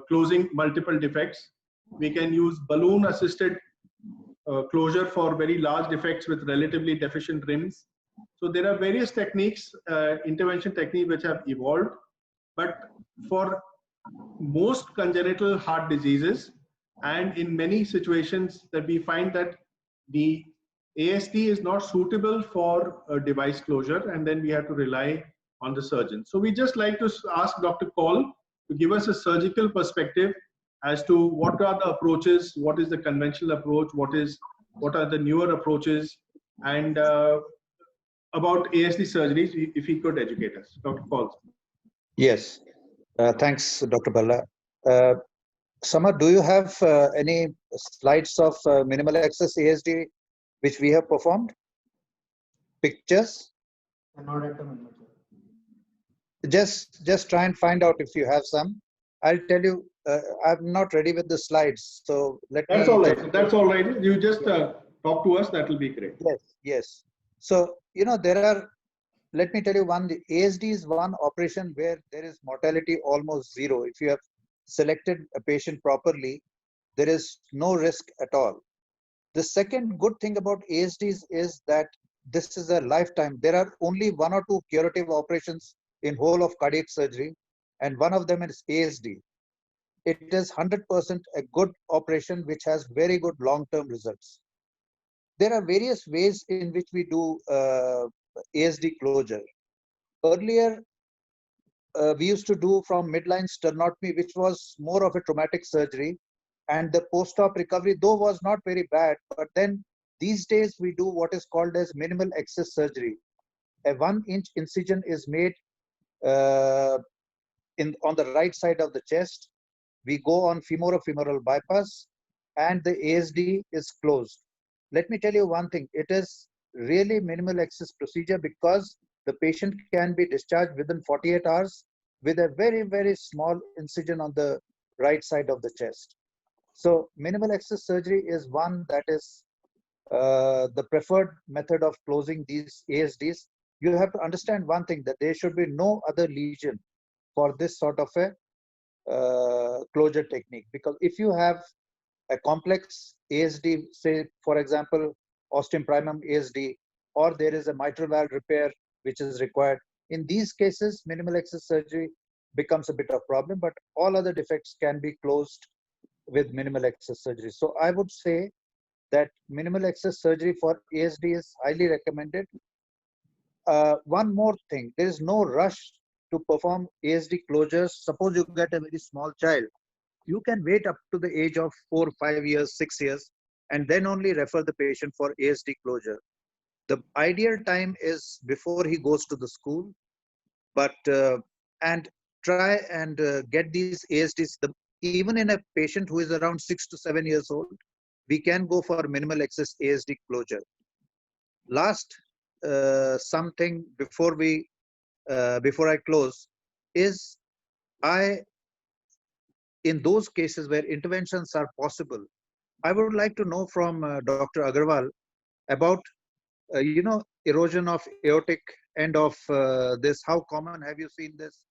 closing multiple defects. We can use balloon assisted closure for very large defects with relatively deficient rims. So there are various techniques, intervention techniques which have evolved, but for most congenital heart diseases and in many situations that we find that the ASD is not suitable for a device closure, and then we have to rely on the surgeon. So we just like to ask Dr. Kaul to give us a surgical perspective as to what are the approaches, what is the conventional approach, what are the newer approaches, and about ASD surgeries, if he could educate us. Dr. Kaul. Yes, thanks, Dr. Bhalla. Samar, do you have any slides of minimal access ASD which we have performed? Pictures? Not at the moment. Just try and find out if you have some. I'll tell you, I'm not ready with the slides, so That's all right. That's all right. You just talk to us. That will be great. Yes. So there are. Let me tell you one. The ASD is one operation where there is mortality almost zero. If you have selected a patient properly, there is no risk at all. The second good thing about ASDs is that this is a lifetime. There are only one or two curative operations in whole of cardiac surgery, and one of them is ASD. It is 100% a good operation which has very good long-term results. There are various ways in which we do ASD closure. Earlier, we used to do from midline sternotomy, which was more of a traumatic surgery, and the post-op recovery, though, was not very bad. But then these days we do what is called as minimal access surgery. A 1-inch incision is made on the right side of the chest. We go on femoral bypass. and the ASD is closed. Let me tell you one thing, it is really minimal access procedure because the patient can be discharged within 48 hours with a very, very small incision on the right side of the chest. So minimal access surgery is one that is the preferred method of closing these ASDs. You have to understand one thing, that there should be no other lesion for this sort of a closure technique. Because if you have a complex ASD, say for example, ostium primum ASD, or there is a mitral valve repair which is required, in these cases, minimal access surgery becomes a bit of problem, but all other defects can be closed with minimal access surgery. So I would say that minimal access surgery for ASD is highly recommended. One more thing, there is no rush to perform ASD closures. Suppose you get a very small child, you can wait up to the age of 4, 5 years, 6 years, and then only refer the patient for ASD closure. The ideal time is before he goes to the school, but and try and get these ASDs. Even in a patient who is around 6 to 7 years old, we can go for minimal access ASD closure. Last something before I close is, in those cases where interventions are possible, I would like to know from Dr. Agarwal about erosion of aortic end of this. How common have you seen this?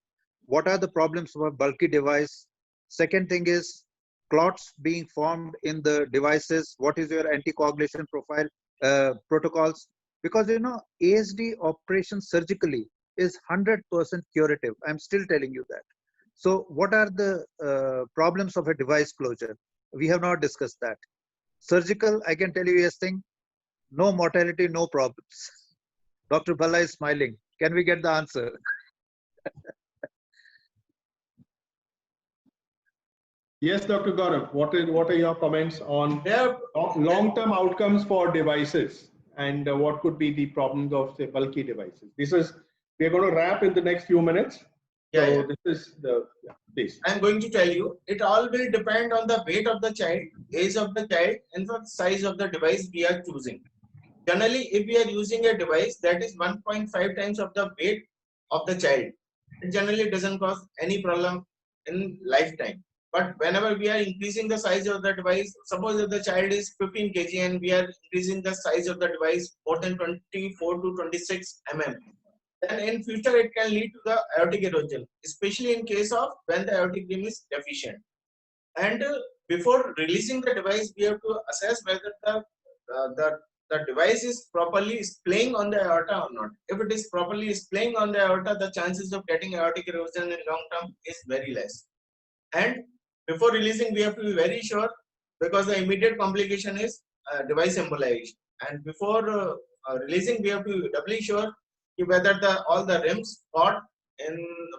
What are the problems of a bulky device? Second thing is clots being formed in the devices. What is your anticoagulation profile protocols? Because ASD operation surgically is 100% curative. I'm still telling you that. So what are the problems of a device closure? We have not discussed that. Surgical, I can tell you yes thing, no mortality, no problems. Dr. Bhalla is smiling. Can we get the answer? Yes, Dr. Gaurav, what are your comments on long-term outcomes for devices, and what could be the problems of, say, bulky devices? We're going to wrap in the next few minutes. So this is please. I'm going to tell you, it all will depend on the weight of the child, age of the child, and the size of the device we are choosing. Generally, if we are using a device that is 1.5 times of the weight of the child, it generally doesn't cause any problem in lifetime. But whenever we are increasing the size of the device, suppose if the child is 15 kg and we are increasing the size of the device more than 24 to 26 mm, then in future it can lead to the aortic erosion, especially in case of when the aortic rim is deficient. And before releasing the device, we have to assess whether the device is properly splaying on the aorta or not. If it is properly splaying on the aorta, the chances of getting aortic erosion in long term is very less. And before releasing, we have to be very sure, because the immediate complication is device embolization. And before releasing, we have to be doubly sure whether all the rims caught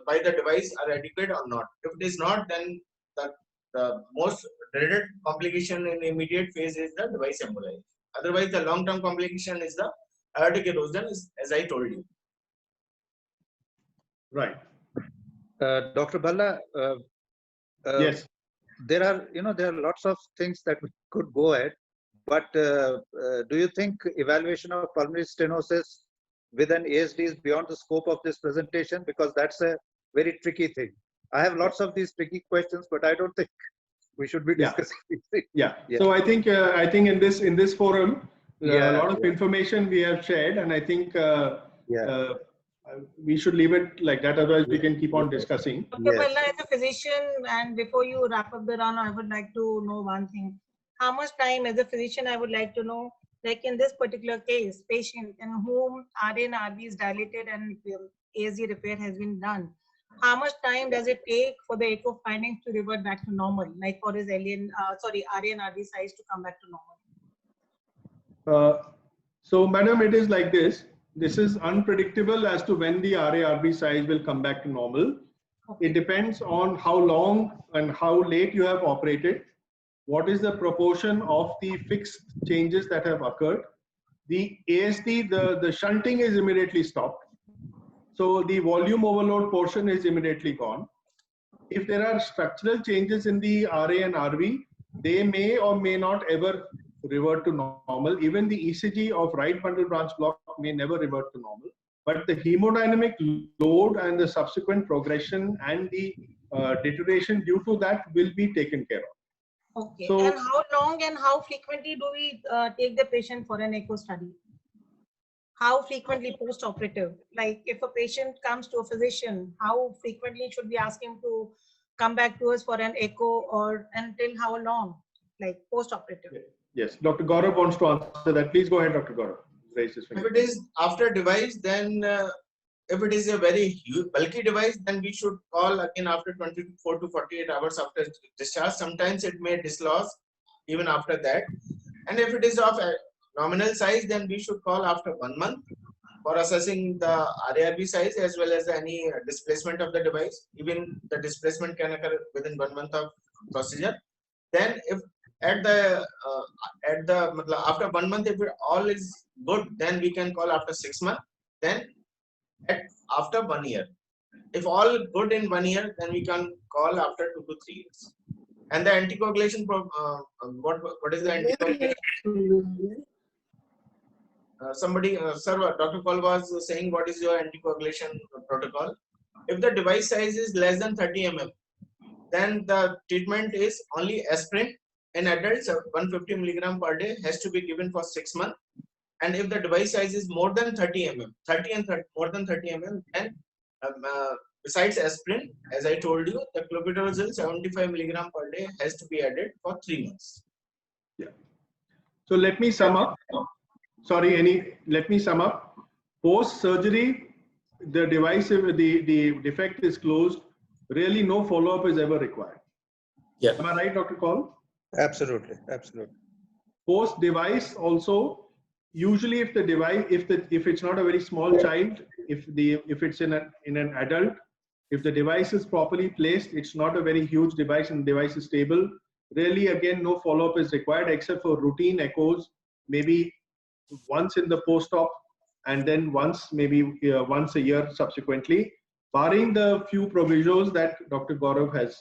by the device are adequate or not. If it is not, then the most dreaded complication in the immediate phase is the device embolization. Otherwise, the long-term complication is the aortic erosion, as I told you. Right. Dr. Bhalla, yes. There are lots of things that we could go at, but do you think evaluation of pulmonary stenosis with an ASD is beyond the scope of this presentation? Because that's a very tricky thing. I have lots of these tricky questions, but I don't think we should be discussing these things. Yeah. So I think in this forum, a lot of information we have shared, and I think we should leave it like that. Otherwise, we can keep on discussing. Dr. Bhalla, as a physician, and before you wrap up the round, I would like to know one thing. How much time, as a physician, I would like to know, like in this particular case, patient in whom RA and RV is dilated and ASD repair has been done, how much time does it take for the echo findings to revert back to normal, like for his RA and RV size to come back to normal? So, madam, it is like this. This is unpredictable as to when the RA-RV size will come back to normal. Okay. It depends on how long and how late you have operated. What is the proportion of the fixed changes that have occurred? The ASD, the shunting is immediately stopped. So the volume overload portion is immediately gone. If there are structural changes in the RA and RV, they may or may not ever revert to normal. Even the ECG of right bundle branch block may never revert to normal. But the hemodynamic load and the subsequent progression and the deterioration due to that will be taken care of. Okay. So, and how long and how frequently do we take the patient for an echo study? How frequently post-operative? Like if a patient comes to a physician, how frequently should we ask him to come back to us for an echo, or until how long, like post-operative? yes, Dr. Gaurav wants to answer that. Please go ahead, Dr. Gaurav. Raise his finger. If it is after device, then if it is a very huge, bulky device, then we should call again after 24 to 48 hours after discharge. Sometimes it may dislodge even after that. And if it is of a nominal size, then we should call after 1 month for assessing the RARB size as well as any displacement of the device. Even the displacement can occur within 1 month of procedure. Then if after 1 month, if it all is good, then we can call after 6 months. Then after 1 year. If all good in 1 year, then we can call after 2 to 3 years. And the anticoagulation, what is the anticoagulation? Sir, Dr. Paul was saying, what is your anticoagulation protocol? If the device size is less than 30 mm, then the treatment is only aspirin. In adults, 150 milligram per day has to be given for 6 months. And if the device size is more than 30 mm, more than 30 mm, then besides aspirin, as I told you, the clopidogrel 75 milligram per day has to be added for 3 months. Yeah. So let me sum up. Let me sum up. Post surgery, the device, the defect is closed. Really, no follow up is ever required. Yeah. Am I right, Dr. Kaul? Absolutely, absolutely. Post device also, usually if the device, if it's not a very small child, if it's in an adult, if the device is properly placed, it's not a very huge device and the device is stable. Really, again, no follow up is required except for routine echoes, maybe once in the post-op and then once a year subsequently, barring the few provisos that Dr. Gaurav has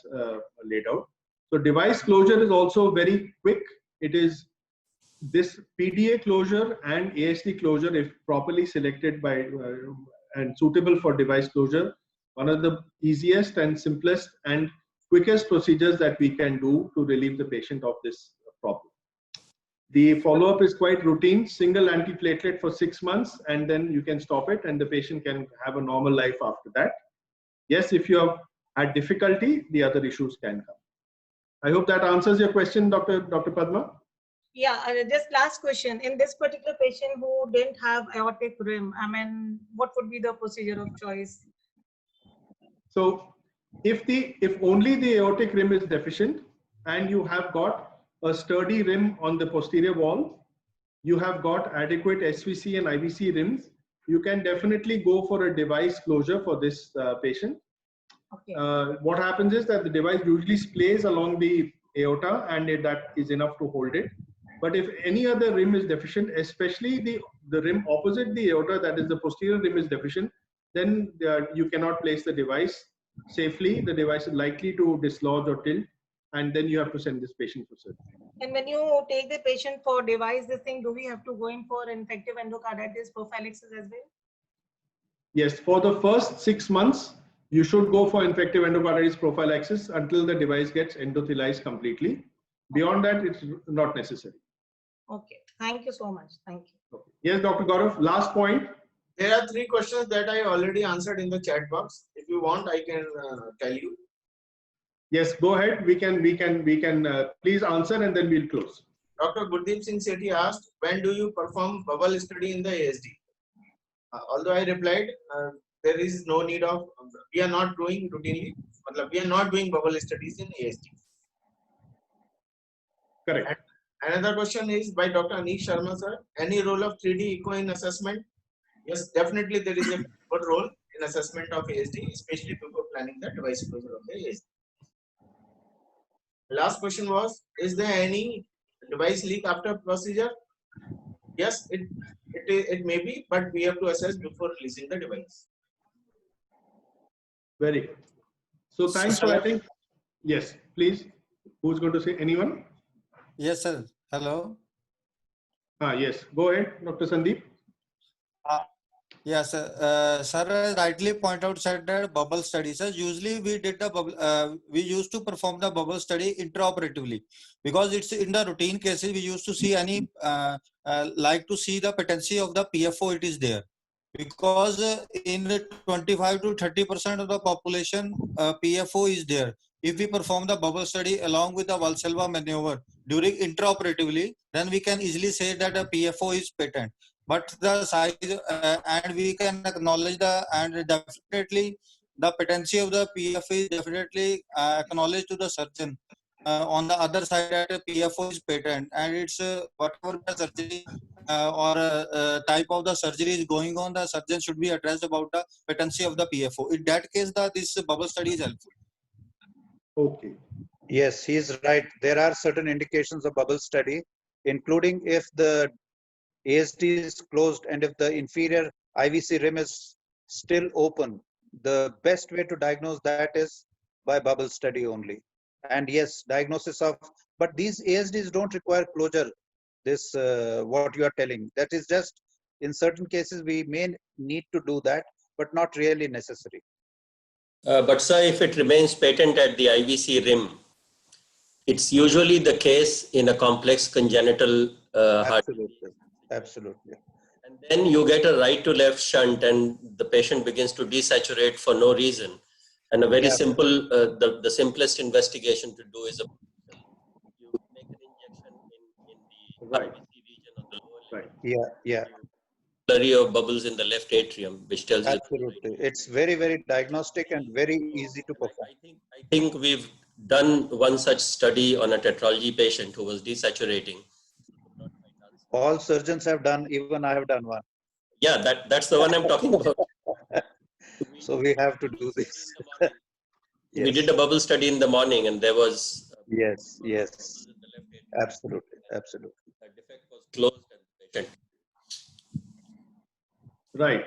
laid out. So device closure is also very quick. It is this PDA closure and ASD closure, if properly selected by and suitable for device closure, one of the easiest and simplest and quickest procedures that we can do to relieve the patient of this problem. The follow-up is quite routine, single antiplatelet for 6 months, and then you can stop it and the patient can have a normal life after that. Yes, if you have had difficulty, the other issues can come. I hope that answers your question, Dr. Padma. Yeah, just last question. In this particular patient who didn't have aortic rim, I mean, what would be the procedure of choice? So if only the aortic rim is deficient and you have got a sturdy rim on the posterior wall, you have got adequate SVC and IVC rims, you can definitely go for a device closure for this patient. Okay. What happens is that the device usually splays along the aorta and that is enough to hold it. But if any other rim is deficient, especially the rim opposite the aorta, that is the posterior rim is deficient, then you cannot place the device safely. The device is likely to dislodge or tilt, and then you have to send this patient for surgery. And when you take the patient for device, this thing, do we have to go in for infective endocarditis prophylaxis as well? Yes, for the first 6 months, you should go for infective endocarditis prophylaxis until the device gets endothelized completely. Beyond that, it's not necessary. Okay, thank you so much. Thank you. Okay. Yes, Dr. Gaurav, last point. There are 3 questions that I already answered in the chat box. If you want, I can tell you. Yes, go ahead. We can please answer and then we'll close. Dr. Gurdeep Singh Sethi asked, when do you perform bubble study in the ASD? Although I replied, there is no need of, we are not doing routinely, we are not doing bubble studies in ASD. Correct. And another question is by Dr. Anish Sharma sir, any role of 3D echo in assessment? Yes, definitely there is a good role in assessment of ASD, especially before planning the device closure of the ASD. Last question was, is there any device leak after procedure? Yes, it may be, but we have to assess before releasing the device. Very good. So thanks for, I think, yes, please. Who's going to say? Anyone? Yes, sir. Hello. Yes, go ahead, Dr. Sandeep. Yes, sir. Rightly point out said that bubble study. Sir, usually we did the bubble. We used to perform the bubble study intraoperatively because it's in the routine cases. We used to see any like to see the patency of the PFO. It is there because in 25 to 30% of the population, PFO is there. If we perform the bubble study along with the Valsalva maneuver during intraoperatively, then we can easily say that a PFO is patent. But the size and we can acknowledge the and definitely the patency of the PFO is definitely acknowledged to the surgeon. On the other side, that PFO is patent and it's whatever the surgery or type of the surgery is going on, the surgeon should be addressed about the patency of the PFO. In that case, this bubble study is helpful. Okay. Yes, he is right. There are certain indications of bubble study, including if the ASD is closed and if the inferior IVC rim is still open. The best way to diagnose that is by bubble study only. And yes, diagnosis of, but these ASDs don't require closure. This, what you are telling, that is just in certain cases we may need to do that, but not really necessary. But sir, if it remains patent at the IVC rim, it's usually the case in a complex congenital heart. Absolutely. Absolutely. And then you get a right to left shunt and the patient begins to desaturate for no reason. And a very simple, the simplest investigation to do is you make an injection in the IVC region of the lower limb. Yeah. Flurry of bubbles in the left atrium, which tells you. Absolutely. It's very, very diagnostic and very easy to perform. I think we've done one such study on a tetralogy patient who was desaturating. All surgeons have done, even I have done one. Yeah, that's the one I'm talking about. So we have to do this. Yes. We did a bubble study in the morning and there was... Yes. Absolutely. The defect was closed at the patient. Right.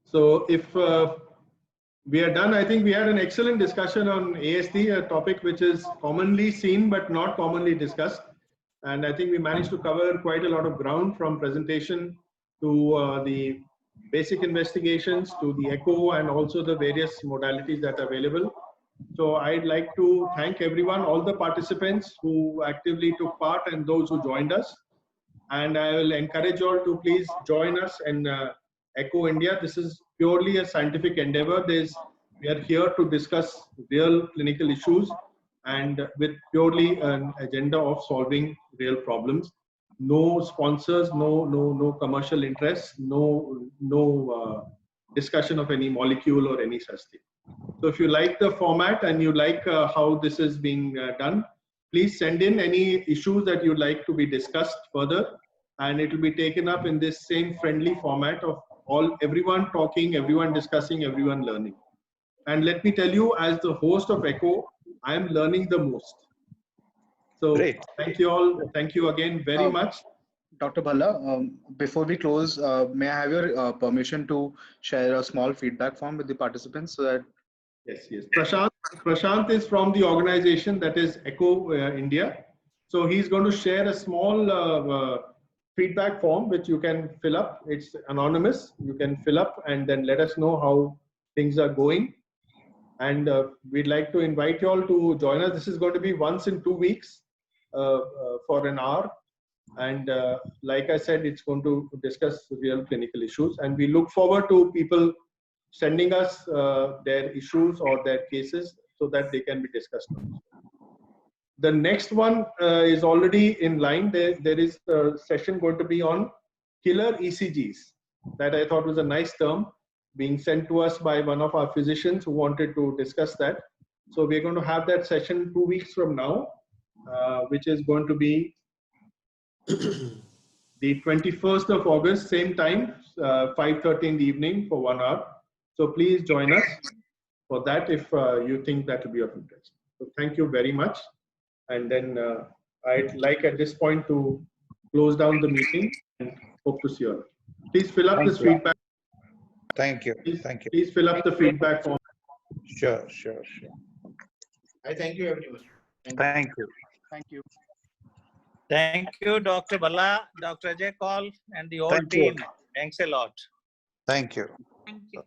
So if we are done, I think we had an excellent discussion on ASD, a topic which is commonly seen but not commonly discussed. And I think we managed to cover quite a lot of ground from presentation to the basic investigations to the echo and also the various modalities that are available. So I'd like to thank everyone, all the participants who actively took part and those who joined us. And I will encourage you all to please join us in Echo India. This is purely a scientific endeavor. We are here to discuss real clinical issues and with purely an agenda of solving real problems. No sponsors, no commercial interests, no discussion of any molecule or any such thing. So if you like the format and you like how this is being done, please send in any issues that you'd like to be discussed further, and it will be taken up in this same friendly format of everyone talking, everyone discussing, everyone learning. And let me tell you, as the host of Echo, I am learning the most. So great. Thank you all. Thank you again very much. Dr. Bhalla, before we close, may I have your permission to share a small feedback form with the participants so that... Yes. Prashant is from the organization that is Echo India. So he's going to share a small feedback form which you can fill up. It's anonymous. You can fill up and then let us know how things are going. And we'd like to invite you all to join us. This is going to be once in 2 weeks for an hour. And like I said, it's going to discuss real clinical issues. And we look forward to people sending us their issues or their cases so that they can be discussed. The next one is already in line. There is a session going to be on killer ECGs. That I thought was a nice term, being sent to us by one of our physicians who wanted to discuss that. So we're going to have that session 2 weeks from now, which is going to be the 21st of August, same time, 5:30 in the evening for 1 hour. So please join us for that if you think that will be of interest. So thank you very much. And then I'd like at this point to close down the meeting and hope to see you all. Please fill up this feedback. Thank you. Please fill up the feedback form. Sure. I thank you everyone. Thank you. Thank you. Thank you, Dr. Balla, Dr. Ajay Kaul, and the whole Thank you. team. Thanks a lot. Thank you. Thank you.